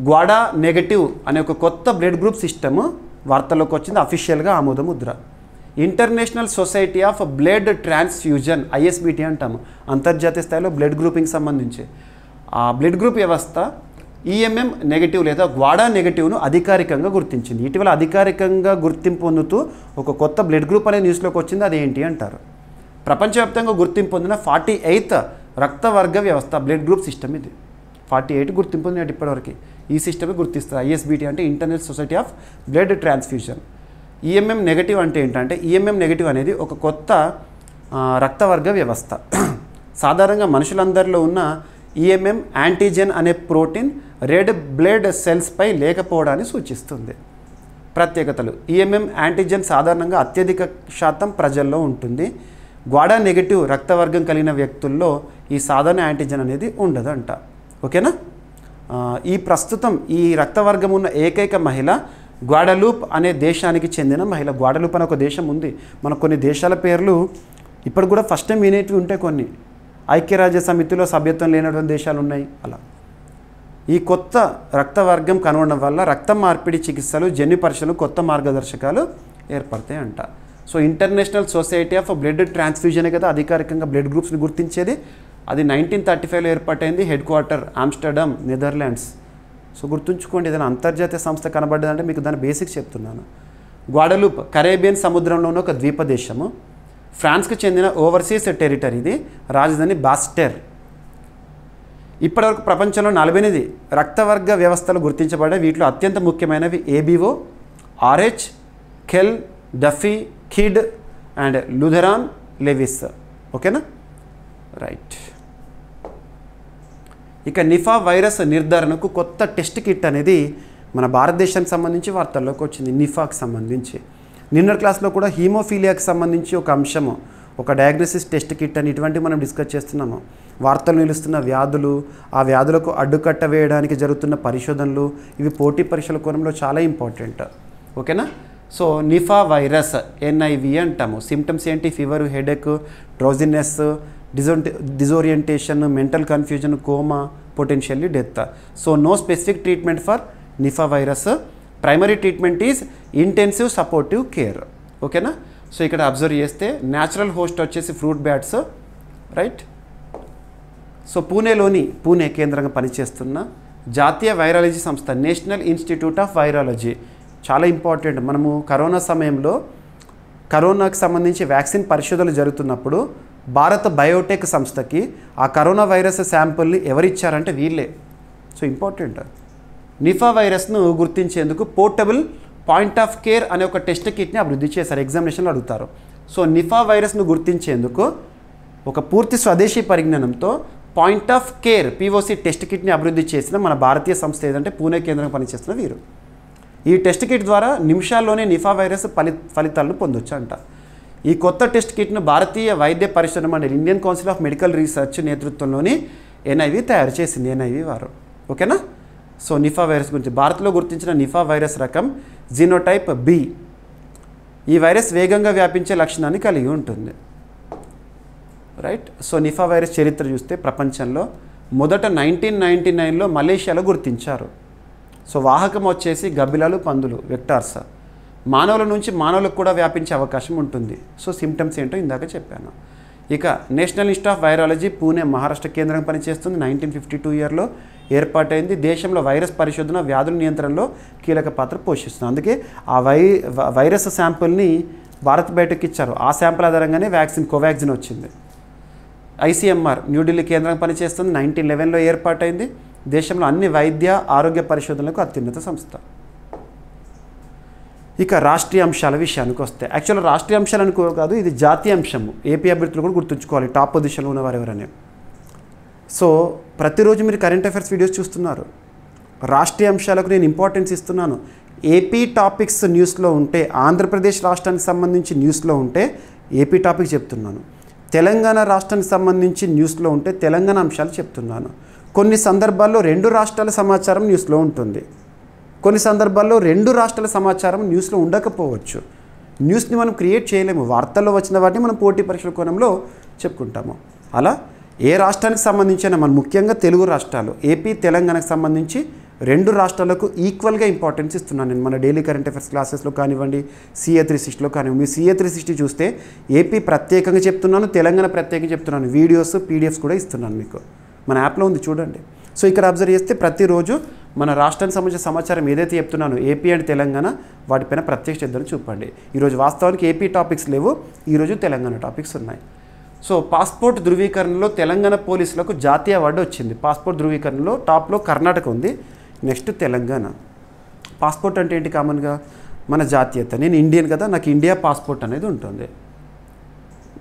గ్వాడా నెగటివ్ అనే ఒక కొత్త బ్లడ్ గ్రూప్ సిస్టమ్ వార్తల్లోకి వచ్చింది. అఫీషియల్గా ఆమోద Mudra. International society of blood transfusion, ISBT అంటాము, అంతర్జాతీయ స్థాయిలో బ్లడ్ గ్రూపింగ్ సంబంధించి ఆ బ్లడ్ గ్రూప్ వ్యవస్థ ఈఎంఎం నెగటివ్ లేదా గ్వాడా నెగటివ్ను అధికారికంగా గుర్తించింది. ఇటీవల అధికారికంగా గుర్తింపు పొందుతూ ఒక కొత్త బ్లడ్ గ్రూప్ అనే న్యూస్లోకి వచ్చింది. అదేంటి అంటారు? ప్రపంచవ్యాప్తంగా గుర్తింపు పొందిన 48th రక్తవర్గ వ్యవస్థ బ్లడ్ గ్రూప్ సిస్టమ్ ఇది. 48 గుర్తింపు పొందినట్టు ఇప్పటివరకు ఈ సిస్టమే గుర్తిస్తారు. ISBT అంటే international society of blood transfusion. EMM negative అంటే ఏంటంటే ఈఎంఎం నెగటివ్ అనేది ఒక కొత్త రక్తవర్గ వ్యవస్థ. సాధారణంగా మనుషులందరిలో ఉన్న ఈఎంఎం యాంటీజెన్ అనే ప్రోటీన్ రెడ్ బ్లడ్ సెల్స్పై లేకపోవడాన్ని సూచిస్తుంది. ప్రత్యేకతలు: ఈఎంఎం యాంటీజెన్ సాధారణంగా అత్యధిక శాతం ప్రజల్లో ఉంటుంది. గ్వాడా నెగటివ్ రక్తవర్గం కలిగిన వ్యక్తుల్లో ఈ సాధారణ యాంటీజెన్ అనేది ఉండదంట. ఓకేనా? ప్రస్తుతం ఈ రక్తవర్గం ఉన్న ఏకైక మహిళ గ్వాడలూప్ అనే దేశానికి చెందిన మహిళ. గ్వాడలూప్ అనే ఒక దేశం ఉంది. మనకు కొన్ని దేశాల పేర్లు ఇప్పుడు కూడా ఫస్ట్ టైం వినేటివి ఉంటాయి. కొన్ని ఐక్యరాజ్య సమితిలో సభ్యత్వం లేనటువంటి దేశాలు ఉన్నాయి. అలా ఈ కొత్త రక్తవర్గం కనుగొనడం వల్ల రక్త మార్పిడి చికిత్సలు, జన్యు పరీక్షలు, కొత్త మార్గదర్శకాలు ఏర్పడతాయి అంట. So international society of blood ట్రాన్స్ఫ్యూజనే కదా అధికారికంగా బ్లడ్ గ్రూప్స్ని గుర్తించేది. అది 1935లో ఏర్పాటైంది. Head quarter Amsterdam, Netherlands. So గుర్తుంచుకోండి, ఏదైనా అంతర్జాతీయ సంస్థ కనబడ్డదంటే మీకు దాని బేసిక్స్ చెప్తున్నాను. గ్వాడలూప్ కరేబియన్ సముద్రంలో ఉన్న ఒక ద్వీప దేశము. ఫ్రాన్స్కి చెందిన ఓవర్సీస్ టెరిటరీ. ఇది రాజధాని బాస్టెర్. ఇప్పటివరకు ప్రపంచంలో 48 రక్తవర్గ వ్యవస్థలు గుర్తించబడ్డాయి. వీటిలో అత్యంత ముఖ్యమైనవి ABO, Rh, Kell, Duffy, Kidd and Lutheran Lewis. ఓకేనా? రైట్. ఇక నిఫా వైరస్ నిర్ధారణకు కొత్త టెస్ట్ కిట్ అనేది మన భారతదేశానికి సంబంధించి వార్తల్లోకి వచ్చింది. నిఫాకి సంబంధించి నిన్నటి క్లాస్లో కూడా హీమోఫీలియాకి సంబంధించి ఒక అంశము, ఒక డయాగ్నోసిస్ టెస్ట్ కిట్ అని ఇటువంటివి మనం డిస్కస్ చేస్తున్నాము. వార్తలు నిలుస్తున్న వ్యాధులు, ఆ వ్యాధులకు అడ్డుకట్ట వేయడానికి జరుగుతున్న పరిశోధనలు, ఇవి పోటీ పరీక్షల కోణంలో చాలా ఇంపార్టెంట్. ఓకేనా? సో నిఫా వైరస్ NIV అంటాము. సిమ్టమ్స్ ఏంటి? Fever, headache, drowsiness, disorientation, mental confusion, coma, potentially death. So no specific treatment for Nipah virus. Primary treatment is intensive supportive care. ఓకేనా? సో ఇక్కడ అబ్జర్వ్ చేస్తే న్యాచురల్ హోస్ట్ వచ్చేసి fruit bats. Right. So Pune కేంద్రంగా పనిచేస్తున్న జాతీయ virology సంస్థ national institute of virology చాలా important. మనము కరోనా సమయంలో కరోనాకు సంబంధించి వ్యాక్సిన్ పరిశోధనలు జరుగుతున్నప్పుడు భారత బయోటెక్ సంస్థకి ఆ కరోనా వైరస్ శాంపుల్ని ఎవరిచ్చారంటే వీళ్ళే. So important. నిఫా వైరస్ను గుర్తించేందుకు పోర్టబుల్ పాయింట్ ఆఫ్ కేర్ అనే ఒక టెస్ట్ కిట్ని అభివృద్ధి చేశారు. ఎగ్జామినేషన్లో అడుగుతారు. సో నిఫా వైరస్ను గుర్తించేందుకు ఒక పూర్తి స్వదేశీ పరిజ్ఞానంతో point of care POC test కిట్ని అభివృద్ధి చేసిన మన భారతీయ సంస్థ ఏదంటే పూణే కేంద్రంగా పనిచేస్తున్న వీరు. ఈ టెస్ట్ కిట్ ద్వారా నిమిషాల్లోనే నిఫా వైరస్ ఫలితాలను పొందొచ్చు అంట. ఈ కొత్త టెస్ట్ కిట్ను భారతీయ వైద్య పరిశోధన మండలి, Indian council of medical research నేతృత్వంలోని NIV తయారు చేసింది. NIV వారు. ఓకేనా? సో నిఫా వైరస్ గురించి భారత్లో గుర్తించిన నిఫా వైరస్ రకం జీనోటైప్ B. ఈ వైరస్ వేగంగా వ్యాపించే లక్షణాన్ని కలిగి ఉంటుంది. రైట్. సో నిఫా వైరస్ చరిత్ర చూస్తే ప్రపంచంలో మొదట 1999లో మలేషియాలో గుర్తించారు. సో వాహకం వచ్చేసి గబ్బిలాలు, పందులు, వెక్టార్స్. మానవుల నుంచి మానవులకు కూడా వ్యాపించే అవకాశం ఉంటుంది. సో సిమ్టమ్స్ ఏంటో ఇందాక చెప్పాను. ఇక national institute of virology Pune Maharashtra కేంద్రం పనిచేస్తుంది. 1952 ఇయర్లో ఏర్పాటైంది. దేశంలో వైరస్ పరిశోధన, వ్యాధుల నియంత్రణలో కీలక పాత్ర పోషిస్తుంది. అందుకే ఆ వైరస్ శాంపుల్ని భారత్ బయోటెక్ ఇచ్చారు. ఆ శాంపుల్ ఆధారంగానే కోవాక్సిన్ వచ్చింది. ICMR న్యూఢిల్లీ కేంద్రం పనిచేస్తుంది. 1911లో ఏర్పాటైంది. దేశంలో అన్ని వైద్య ఆరోగ్య పరిశోధనలకు అత్యున్నత సంస్థ. ఇక రాష్ట్రీయ అంశాల విషయానికి వస్తే యాక్చువల్గా రాష్ట్రీయ అంశాలు అనుకో కాదు, ఇది జాతీయ అంశము. ఏపీ అభ్యర్థులు కూడా గుర్తుంచుకోవాలి టాప్ పొజిషన్లో ఉన్నవారు ఎవరనే. సో ప్రతిరోజు మీరు కరెంట్ అఫైర్స్ వీడియోస్ చూస్తున్నారు. రాష్ట్రీయ అంశాలకు నేను ఇంపార్టెన్స్ ఇస్తున్నాను. ఏపీ టాపిక్స్ న్యూస్లో ఉంటే, ఆంధ్రప్రదేశ్ రాష్ట్రానికి సంబంధించి న్యూస్లో ఉంటే ఏపీ టాపిక్ చెప్తున్నాను. తెలంగాణ రాష్ట్రానికి సంబంధించి న్యూస్లో ఉంటే తెలంగాణ అంశాలు చెప్తున్నాను. కొన్ని సందర్భాల్లో 2 రాష్ట్రాల సమాచారం న్యూస్లో ఉంటుంది. కొన్ని సందర్భాల్లో 2 రాష్ట్రాల సమాచారం న్యూస్లో ఉండకపోవచ్చు. న్యూస్ని మనం క్రియేట్ చేయలేము. వార్తల్లో వచ్చిన వాటిని మనం పోటీ పరీక్షల కోణంలో చెప్పుకుంటాము. అలా ఏ రాష్ట్రానికి సంబంధించిన మనం ముఖ్యంగా తెలుగు రాష్ట్రాలు ఏపీ, తెలంగాణకు సంబంధించి 2 రాష్ట్రాలకు ఈక్వల్గా ఇంపార్టెన్స్ ఇస్తున్నాను నేను. మన డైలీ కరెంట్ అఫైర్స్ క్లాసెస్లో కానివ్వండి, CA 360లో కానివ్వండి. మీ CA 360 చూస్తే ఏపీ ప్రత్యేకంగా చెప్తున్నాను, తెలంగాణ ప్రత్యేకంగా చెప్తున్నాను. వీడియోస్, PDFs కూడా ఇస్తున్నాను మీకు. మన యాప్లో ఉంది చూడండి. సో ఇక్కడ అబ్జర్వ్ చేస్తే ప్రతిరోజు మన రాష్ట్రానికి సంబంధించిన సమాచారం ఏదైతే చెప్తున్నానో ఏపీ అండ్ తెలంగాణ వాటిపైన ప్రత్యేక శ్రద్ధను చూపండి. ఈరోజు వాస్తవానికి ఏపీ టాపిక్స్ లేవు, ఈరోజు తెలంగాణ టాపిక్స్ ఉన్నాయి. సో పాస్పోర్ట్ ధృవీకరణలో తెలంగాణ పోలీసులకు జాతీయ అవార్డు వచ్చింది. పాస్పోర్ట్ ధృవీకరణలో టాప్లో కర్ణాటక ఉంది, నెక్స్ట్ తెలంగాణ. పాస్పోర్ట్ అంటే ఏంటి? కామన్గా మన జాతీయత. నేను ఇండియన్ కదా, నాకు ఇండియా పాస్పోర్ట్ అనేది ఉంటుంది.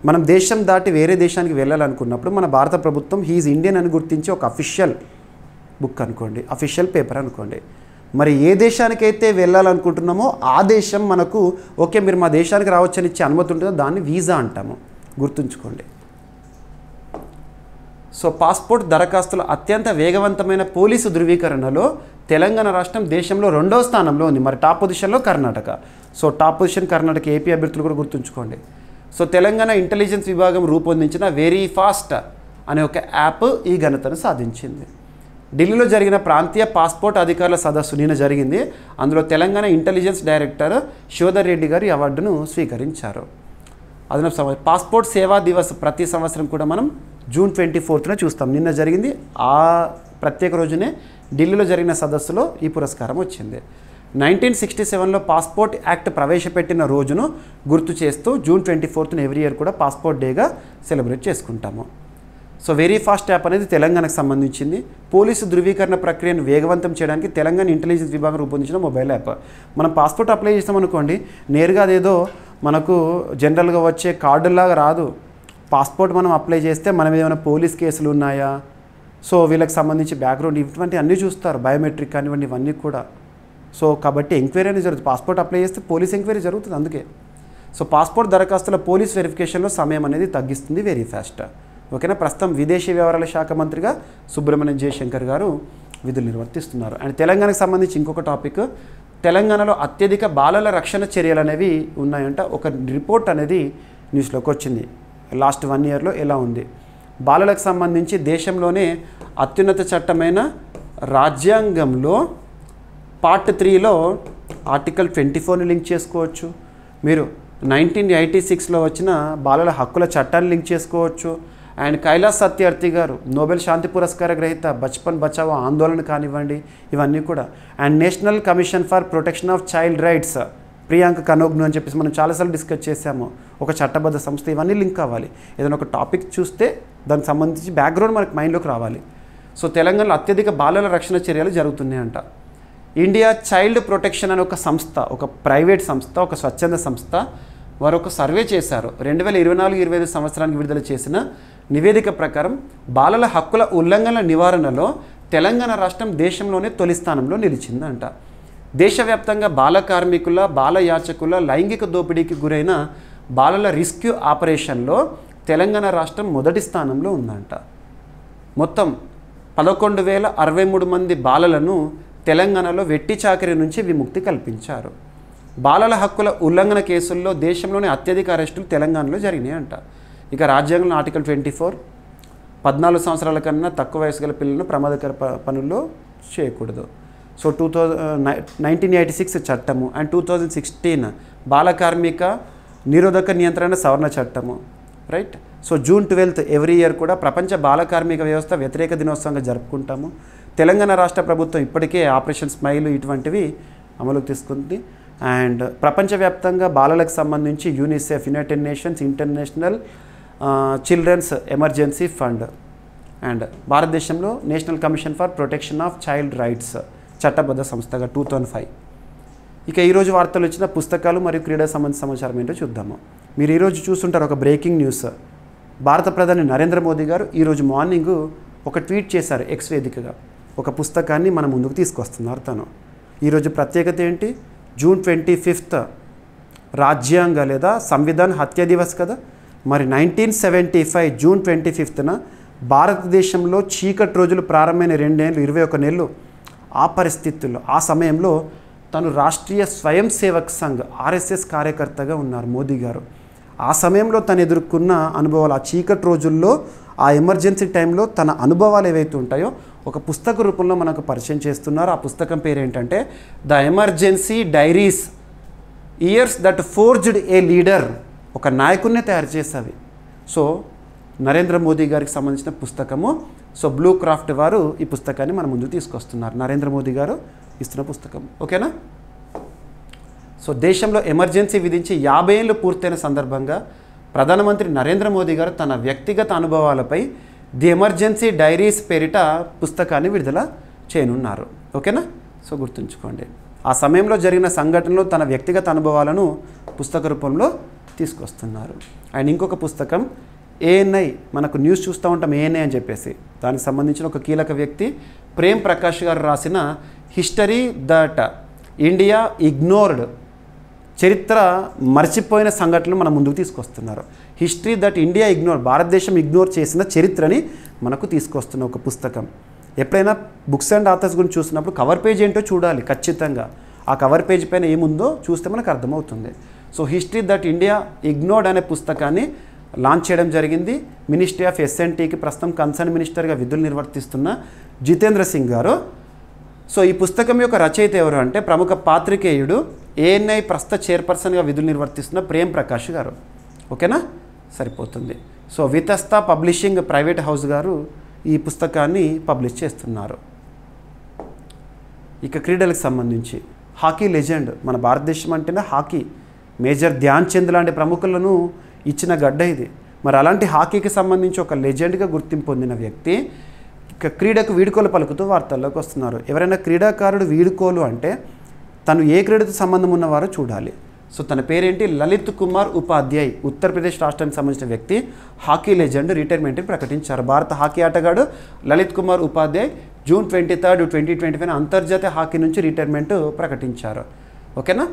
మనం దేశం దాటి వేరే దేశానికి వెళ్ళాలనుకున్నప్పుడు మన భారత ప్రభుత్వం హీఈస్ ఇండియన్ అని గుర్తించి ఒక అఫీషియల్ బుక్ అనుకోండి, అఫీషియల్ పేపర్ అనుకోండి. మరి ఏ దేశానికైతే వెళ్ళాలనుకుంటున్నామో ఆ దేశం మనకు ఓకే మీరు మా దేశానికి రావచ్చని ఇచ్చే అనుమతి ఉంటుందో దాన్ని వీసా అంటాము, గుర్తుంచుకోండి. సో పాస్పోర్ట్ దరఖాస్తుల అత్యంత వేగవంతమైన పోలీసు ధృవీకరణలో తెలంగాణ రాష్ట్రం దేశంలో 2వ స్థానంలో ఉంది. మరి టాప్ పొజిషన్లో Karnataka. So top position Karnataka, AP అభ్యర్థులు కూడా గుర్తుంచుకోండి. సో తెలంగాణ ఇంటెలిజెన్స్ విభాగం రూపొందించిన వెరీ ఫాస్ట్ అనే ఒక యాప్ ఈ ఘనతను సాధించింది. ఢిల్లీలో జరిగిన ప్రాంతీయ పాస్పోర్ట్ అధికారుల సదస్సు నిన్న జరిగింది. అందులో తెలంగాణ ఇంటెలిజెన్స్ డైరెక్టర్ శివధర్ రెడ్డి గారు ఈ అవార్డును స్వీకరించారు. అదనపు పాస్పోర్ట్ సేవా దివస్ ప్రతి సంవత్సరం కూడా మనం జూన్ 24న చూస్తాం. నిన్న జరిగింది, ఆ ప్రత్యేక రోజునే ఢిల్లీలో జరిగిన సదస్సులో ఈ పురస్కారం వచ్చింది. 1967లో పాస్పోర్ట్ యాక్ట్ ప్రవేశపెట్టిన రోజును గుర్తు చేస్తూ జూన్ 24న ఎవ్రీ ఇయర్ కూడా పాస్పోర్ట్ డేగా సెలబ్రేట్ చేసుకుంటాము. సో వెరీ ఫాస్ట్ యాప్ అనేది తెలంగాణకు సంబంధించింది. పోలీసు ధృవీకరణ ప్రక్రియను వేగవంతం చేయడానికి తెలంగాణ ఇంటెలిజెన్స్ విభాగం రూపొందించిన మొబైల్ యాప్. మనం పాస్పోర్ట్ అప్లై చేస్తామనుకోండి, నేరుగా అదేదో మనకు జనరల్గా వచ్చే కార్డులాగా రాదు. పాస్పోర్ట్ మనం అప్లై చేస్తే మనం ఏమైనా పోలీస్ కేసులు ఉన్నాయా, సో వీళ్ళకి సంబంధించి బ్యాక్గ్రౌండ్ ఇటువంటి అన్నీ చూస్తారు, బయోమెట్రిక్ కానివ్వండి ఇవన్నీ కూడా. సో కాబట్టి ఎంక్వైరీ అనేది జరుగుతుంది. పాస్పోర్ట్ అప్లై చేస్తే పోలీస్ ఎంక్వైరీ జరుగుతుంది. అందుకే సో పాస్పోర్ట్ దరఖాస్తుల పోలీస్ వెరిఫికేషన్లో సమయం అనేది తగ్గిస్తుంది వెరీ ఫాస్ట్. ఓకేనా. ప్రస్తుతం విదేశీ వ్యవహారాల శాఖ మంత్రిగా సుబ్రహ్మణ్యం జయశంకర్ గారు విధులు నిర్వర్తిస్తున్నారు. అండ్ తెలంగాణకు సంబంధించి ఇంకొక టాపిక్, తెలంగాణలో అత్యధిక బాలల రక్షణ చర్యలు అనేవి ఉన్నాయంట. ఒక రిపోర్ట్ అనేది న్యూస్లోకి వచ్చింది. లాస్ట్ 1 ఇయర్లో ఎలా ఉంది. బాలలకు సంబంధించి దేశంలోనే అత్యున్నత చట్టమైన రాజ్యాంగంలో పార్ట్ 3లో ఆర్టికల్ 24ని లింక్ చేసుకోవచ్చు. మీరు 1986లో వచ్చిన బాలల హక్కుల చట్టాన్ని లింక్ చేసుకోవచ్చు. అండ్ కైలాస్ సత్యార్థి గారు నోబెల్ శాంతి పురస్కార గ్రహీత బచ్పన్ బచావో ఆందోళన కానివ్వండి ఇవన్నీ కూడా. And national commission for protection of child rights Priyanka కనోగ్ను అని చెప్పేసి మనం చాలాసార్లు డిస్కస్ చేసాము, ఒక చట్టబద్ధ సంస్థ. ఇవన్నీ లింక్ కావాలి. ఏదైనా ఒక టాపిక్ చూస్తే దానికి సంబంధించి బ్యాక్గ్రౌండ్ మనకు మైండ్లోకి రావాలి. సో తెలంగాణలో అత్యధిక బాలల రక్షణ చర్యలు జరుగుతున్నాయి అంట. ఇండియా చైల్డ్ ప్రొటెక్షన్ అనే ఒక సంస్థ, ఒక ప్రైవేట్ సంస్థ, ఒక స్వచ్ఛంద సంస్థ, వారు ఒక సర్వే చేశారు. 2024-25 సంవత్సరానికి విడుదల చేసిన నివేదిక ప్రకారం బాలల హక్కుల ఉల్లంఘనల నివారణలో తెలంగాణ రాష్ట్రం దేశంలోనే తొలి స్థానంలో నిలిచిందంట. దేశవ్యాప్తంగా బాల కార్మికుల, బాల యాచకుల లైంగిక దోపిడీకి గురైన బాలల రెస్క్యూ ఆపరేషన్లో తెలంగాణ రాష్ట్రం మొదటి స్థానంలో ఉందంట. మొత్తం 11,063 మంది బాలలను తెలంగాణలో వెట్టి చాకరీ నుంచి విముక్తి కల్పించారు. బాలల హక్కుల ఉల్లంఘన కేసుల్లో దేశంలోనే అత్యధిక అరెస్టులు తెలంగాణలో జరిగినాయి అంట. ఇక రాజ్యాంగంలో ఆర్టికల్ 24 14 సంవత్సరాల కన్నా తక్కువ వయసు గల పిల్లలను ప్రమాదకర పనుల్లో చేయకూడదు. సో 1986 చట్టము అండ్ 2016 బాల కార్మిక నిరోధక నియంత్రణ సవరణ చట్టము, right. So June 12 every year కూడా ప్రపంచ బాల కార్మిక వ్యవస్థ వ్యతిరేక దినోత్సవంగా జరుపుకుంటాము. తెలంగాణ రాష్ట్ర ప్రభుత్వం ఇప్పటికే ఆపరేషన్ స్మైల్ ఇటువంటివి అమలుకు తీసుకుంది. అండ్ ప్రపంచవ్యాప్తంగా బాలలకు సంబంధించి UNICEF, United Nations, international children's emergency fund and భారతదేశంలో national commission for protection of child rights చట్టబద్ధ సంస్థగా 2005. ఇక ఈరోజు వార్తలు వచ్చిన పుస్తకాలు మరియు క్రీడా సంబంధించిన సమాచారం ఏంటో చూద్దాము. మీరు ఈరోజు చూస్తుంటారు ఒక బ్రేకింగ్ న్యూస్. భారత ప్రధాని నరేంద్ర మోదీ గారు ఈరోజు మార్నింగ్ ఒక ట్వీట్ చేశారు ఎక్స్ వేదికగా. ఒక పుస్తకాన్ని మన ముందుకు తీసుకొస్తున్నారు తను. ఈరోజు ప్రత్యేకత ఏంటి? జూన్ 25 రాజ్యాంగ లేదా సంవిధాన్ హత్య దివస్ కదా. మరి 1975 జూన్ 25న భారతదేశంలో చీకటి రోజులు ప్రారంభమైన 2 ఏళ్ళు 21 నెలలు. ఆ పరిస్థితుల్లో ఆ సమయంలో తను రాష్ట్రీయ స్వయం సేవక్ సంఘ్ RSS కార్యకర్తగా ఉన్నారు మోదీ గారు. ఆ సమయంలో తను ఎదుర్కొన్న అనుభవాలు, ఆ చీకటి రోజుల్లో, ఆ ఎమర్జెన్సీ టైంలో తన అనుభవాలు ఏవైతే ఉంటాయో ఒక పుస్తక రూపంలో మనకు పరిచయం చేస్తున్నారు. ఆ పుస్తకం పేరు ఏంటంటే the emergency diaries, years that forged a leader. ఒక నాయకుడిని తయారు చేసేవి. సో నరేంద్ర మోదీ గారికి సంబంధించిన పుస్తకము. సో బ్లూ క్రాఫ్ట్ వారు ఈ పుస్తకాన్ని మన ముందుకు తీసుకొస్తున్నారు. నరేంద్ర మోదీ గారు ఇస్తున్న పుస్తకం. ఓకేనా? సో దేశంలో ఎమర్జెన్సీ విధించి 50 ఏళ్ళు పూర్తయిన సందర్భంగా ప్రధానమంత్రి నరేంద్ర మోదీ గారు తన వ్యక్తిగత అనుభవాలపై ది ఎమర్జెన్సీ డైరీస్ పేరిట పుస్తకాన్ని విడుదల చేయనున్నారు. ఓకేనా? సో గుర్తుంచుకోండి. ఆ సమయంలో జరిగిన సంఘటనలు తన వ్యక్తిగత అనుభవాలను పుస్తక రూపంలో తీసుకొస్తున్నారు. అండ్ ఇంకొక పుస్తకం ఏఎన్ఐ, మనకు న్యూస్ చూస్తూ ఉంటాం ఏఎన్ఐ అని చెప్పేసి, దానికి సంబంధించిన ఒక కీలక వ్యక్తి ప్రేమ్ ప్రకాష్ గారు రాసిన హిస్టరీ దట్ ఇండియా ఇగ్నోర్డ్, చరిత్ర మర్చిపోయిన సంఘటనలు మన ముందుకు తీసుకొస్తున్నారు. హిస్టరీ దట్ ఇండియా ఇగ్నోర్, భారతదేశం ఇగ్నోర్ చేసిన చరిత్రని మనకు తీసుకొస్తున్న ఒక పుస్తకం. ఎప్పుడైనా బుక్స్ అండ్ ఆథర్స్ గురించి చూసినప్పుడు కవర్ పేజ్ ఏంటో చూడాలి ఖచ్చితంగా. ఆ కవర్ పేజ్ పైన ఏముందో చూస్తే మనకు అర్థమవుతుంది. So history that India ignored అనే పుస్తకాన్ని లాంచ్ చేయడం జరిగింది. మినిస్ట్రీ ఆఫ్ ఎస్ఎన్టీకి ప్రస్తుతం కన్సర్న్ మినిస్టర్గా విధులు నిర్వర్తిస్తున్న జితేంద్ర సింగ్ గారు. సో ఈ పుస్తకం యొక్క రచయిత ఎవరు అంటే ప్రముఖ పాత్రికేయుడు, ఏఎన్ఐ ప్రస్తుత చైర్పర్సన్గా విధులు నిర్వర్తిస్తున్న ప్రేమ్ ప్రకాష్ గారు. ఓకేనా? సరిపోతుంది. So Vitasta publishing private house గారు ఈ పుస్తకాన్ని పబ్లిష్ చేస్తున్నారు. ఇక క్రీడలకు సంబంధించి హాకీ లెజెండ్, మన భారతదేశం అంటేనే హాకీ, మేజర్ ధ్యాన్ చంద్ లాంటి ప్రముఖులను ఇచ్చిన గడ్డ ఇది. మరి అలాంటి హాకీకి సంబంధించి ఒక లెజెండ్గా గుర్తింపు పొందిన వ్యక్తి ఇక క్రీడకు వీడుకోలు పలుకుతూ వార్తల్లోకి వస్తున్నారు. ఎవరైనా క్రీడాకారుడు వీడుకోలు అంటే తను ఏ క్రీడతో సంబంధం ఉన్నవారో చూడాలి. సో తన పేరేంటి? లలిత్ కుమార్ ఉపాధ్యాయ్, ఉత్తరప్రదేశ్ రాష్ట్రానికి సంబంధించిన వ్యక్తి, హాకీ లెజెండ్, రిటైర్మెంట్ని ప్రకటించారు. భారత హాకీ ఆటగాడు లలిత్ కుమార్ ఉపాధ్యాయ్ జూన్ 23, 2025 అంతర్జాతీయ హాకీ నుంచి రిటైర్మెంట్ ప్రకటించారు. ఓకేనా?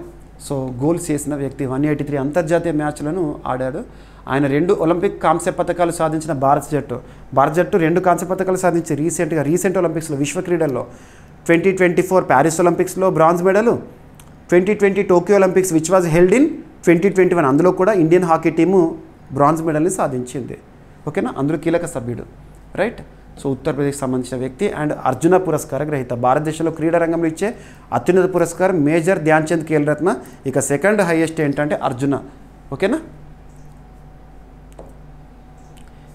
సో గోల్స్ చేసిన వ్యక్తి, 183 అంతర్జాతీయ మ్యాచ్లను ఆడాడు. ఆయన 2 ఒలింపిక్ కాంస్య పథకాలు సాధించిన భారత జట్టు 2 కాంస్య పథకాలు సాధించి రీసెంట్ ఒలింపిక్స్లో, విశ్వ క్రీడల్లో 2024 ప్యారిస్ ఒలింపిక్స్లో బ్రాంజ్ మెడలు, 2020 Tokyo Olympics which was held in 2021 అందులో కూడా ఇండియన్ హాకీ టీము బ్రాంజ్ మెడల్ని సాధించింది. ఓకేనా? అందులో కీలక సభ్యుడు. రైట్? సో ఉత్తరప్రదేశ్కి సంబంధించిన వ్యక్తి అండ్ అర్జున పురస్కార గ్రహీత. భారతదేశంలో క్రీడా రంగంలో ఇచ్చే అత్యున్నత పురస్కారం మేజర్ ధ్యాన్ చంద్ ఖేల్ రత్న. ఇక సెకండ్ హైయెస్ట్ ఏంటంటే అర్జున. ఓకేనా?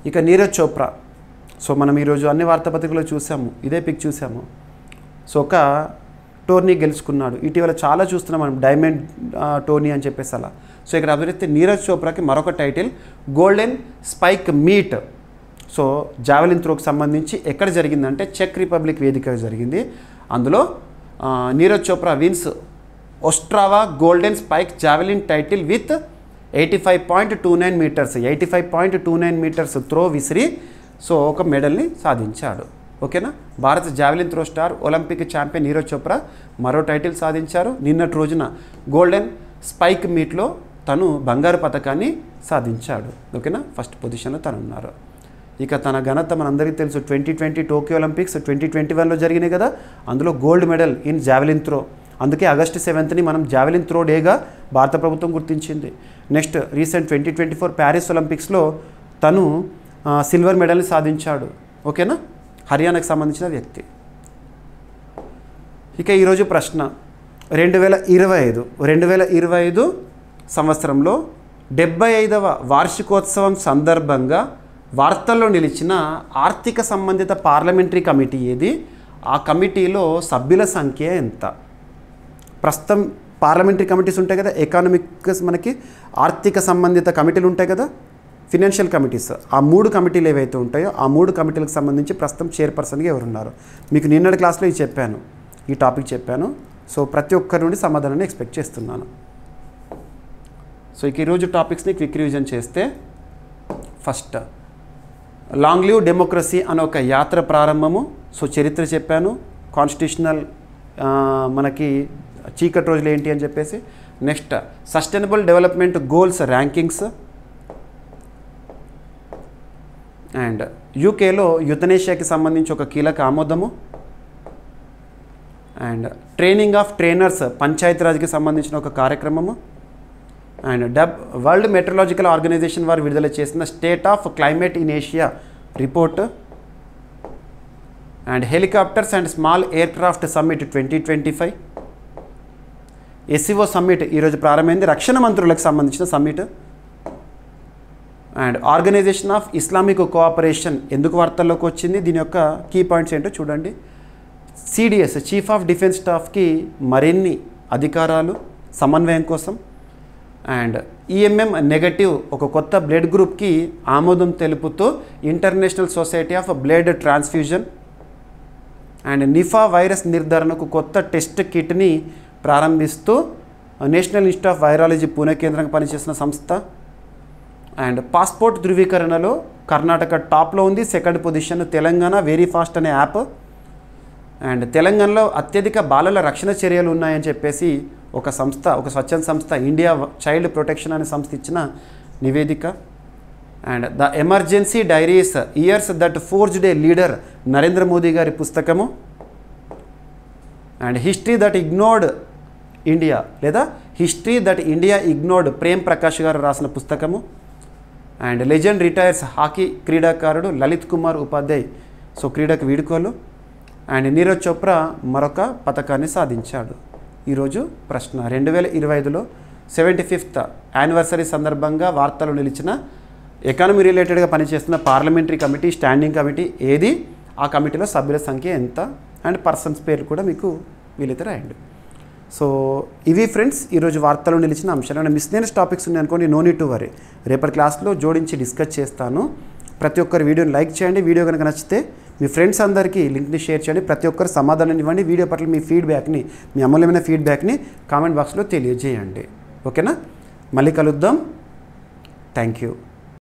ఇక నీరజ్ చోప్రా. సో మనం ఈరోజు అన్ని వార్తాపత్రికల్లో చూసాము, ఇదే పిక్ చూసాము. సో ఒక టోర్నీ గెలుచుకున్నాడు. ఇటీవల చాలా చూస్తున్నాం మనం, డైమండ్ టోర్నీ అని చెప్పేసి అలా. సో ఇక్కడ అభివృద్ధి నీరజ్ చోప్రాకి మరొక title golden spike meet. So javelin త్రోకి సంబంధించి ఎక్కడ జరిగిందంటే చెక్ రిపబ్లిక్ వేదిక జరిగింది. అందులో Neeraj Chopra wins Ostrava golden spike javelin title with 85.29 metres 85.29 metres throw విసిరి సో ఒక మెడల్ని సాధించాడు. ఓకేనా? భారత javelin throw star, Olympic champion Neeraj Chopra మరో టైటిల్ సాధించారు. నిన్నటి రోజున గోల్డెన్ స్పైక్ మీట్లో తను బంగారు పథకాన్ని సాధించాడు. ఓకేనా? ఫస్ట్ పొజిషన్లో తను ఉన్నారు. ఇక తన ఘనత మనందరికీ తెలుసు, 2020 టోక్యో ఒలింపిక్స్ 2021లో జరిగినాయి కదా, అందులో gold medal in javelin throw. అందుకే ఆగస్టు 7ని మనం జావెలిన్ త్రో డేగా భారత ప్రభుత్వం గుర్తించింది. నెక్స్ట్ రీసెంట్ 2024 ప్యారిస్ ఒలింపిక్స్లో తను సిల్వర్ మెడల్ని సాధించాడు. ఓకేనా? హర్యానాకు సంబంధించిన వ్యక్తి. ఇక ఈరోజు ప్రశ్న, 2025 సంవత్సరంలో 75వ వార్షికోత్సవం సందర్భంగా వార్తల్లో నిలిచిన ఆర్థిక సంబంధిత పార్లమెంటరీ కమిటీ ఏది? ఆ కమిటీలో సభ్యుల సంఖ్య ఎంత? ప్రస్తుతం పార్లమెంటరీ కమిటీస్ ఉంటాయి కదా, ఎకానమిక్ మనకి ఆర్థిక సంబంధిత కమిటీలు ఉంటాయి కదా, ఫినాన్షియల్ కమిటీస్. ఆ 3 కమిటీలు ఏవైతే ఉంటాయో ఆ 3 కమిటీలకు సంబంధించి ప్రస్తుతం చైర్పర్సన్గా ఎవరున్నారు? మీకు నిన్నటి క్లాస్లో ఇది చెప్పాను, ఈ టాపిక్ చెప్పాను. సో ప్రతి ఒక్కరి నుండి సమాధానాన్ని ఎక్స్పెక్ట్ చేస్తున్నాను. సో ఇక ఈరోజు టాపిక్స్ని క్విక్ రివిజన్ చేస్తే, ఫస్ట్ లాంగ్ లివ్ డెమోక్రసీ అనే ఒక యాత్ర ప్రారంభము. సో చరిత్ర చెప్పాను, కాన్స్టిట్యూషనల్ మనకి చీకటి రోజులు ఏంటి అని చెప్పేసి. Next sustainable development goals rankings. And యూకేలో యుతనేషియాకి సంబంధించి ఒక కీలక ఆమోదము. అండ్ ట్రైనింగ్ ఆఫ్ ట్రైనర్స్ పంచాయతీరాజ్కి సంబంధించిన ఒక కార్యక్రమము. అండ్ వరల్డ్ మెట్రలాజికల్ ఆర్గనైజేషన్ వారు విడుదల చేసిన state of climate in Asia report. And helicopters and small aircraft summit 2025. SCO summit ఈరోజు ప్రారంభమైంది, రక్షణ మంత్రులకు సంబంధించిన summit. And organization of Islamic cooperation ఎందుకు వార్తల్లోకి వచ్చింది, దీని యొక్క కీ పాయింట్స్ ఏంటో చూడండి. సిడిఎస్ చీఫ్ ఆఫ్ డిఫెన్స్ స్టాఫ్కి మరిన్ని అధికారాలు సమన్వయం కోసం. అండ్ ఈఎంఎం నెగటివ్ ఒక కొత్త బ్లడ్ గ్రూప్కి ఆమోదం తెలుపుతూ international society of blood transfusion. And Nipah virus నిర్ధారణకు కొత్త టెస్ట్ కిట్ని ప్రారంభిస్తూ national institute of virology Pune కేంద్రంగా పనిచేసిన సంస్థ. అండ్ పాస్పోర్ట్ ధృవీకరణలో కర్ణాటక టాప్లో ఉంది, second position Telangana very fast అనే యాప్. అండ్ తెలంగాణలో అత్యధిక బాలల రక్షణ చర్యలు ఉన్నాయని చెప్పేసి ఒక సంస్థ, ఒక స్వచ్ఛంద సంస్థ ఇండియా చైల్డ్ ప్రొటెక్షన్ అనే సంస్థ ఇచ్చిన నివేదిక. And the emergency diaries years that forged a leader Narendra Modi గారి పుస్తకము. And history that ignored India లేదా history that India ignored Prem Prakash గారు రాసిన పుస్తకము. అండ్ లెజెండ్ రిటైర్స్ హాకీ క్రీడాకారుడు లలిత్ కుమార్ ఉపాధ్యాయ్ సో క్రీడకు వీడుకోలు. అండ్ నీరజ్ చోప్రా మరొక పథకాన్ని సాధించాడు. ఈరోజు ప్రశ్న 2025లో 75th యానివర్సరీ సందర్భంగా వార్తలు నిలిచిన ఎకానమీ రిలేటెడ్గా పనిచేస్తున్న పార్లమెంటరీ కమిటీ, స్టాండింగ్ కమిటీ ఏది, ఆ కమిటీలో సభ్యుల సంఖ్య ఎంత, అండ్ పర్సన్స్ పేర్లు కూడా మీకు వీలైతే రాయండి. సో ఇవి ఫ్రెండ్స్ ఈరోజు వార్తలు నిలిచిన అంశాలు. ఏమైనా మిస్లేనియస్ టాపిక్స్ ఉన్నాయి అనుకోండి, నో నీడ్ టు వరీ, రేపటి క్లాస్లో జోడించి డిస్కస్ చేస్తాను. ప్రతి ఒక్కరు వీడియోని లైక్ చేయండి. వీడియో కనుక నచ్చితే మీ ఫ్రెండ్స్ అందరికీ లింక్ని షేర్ చేయండి. ప్రతి ఒక్కరు సమాధానం ఇవ్వండి. వీడియో పట్ల మీ ఫీడ్బ్యాక్ని, మీ అమూల్యమైన ఫీడ్బ్యాక్ని కామెంట్ బాక్స్లో తెలియజేయండి. ఓకేనా? మళ్ళీ కలుద్దాం. Thank you.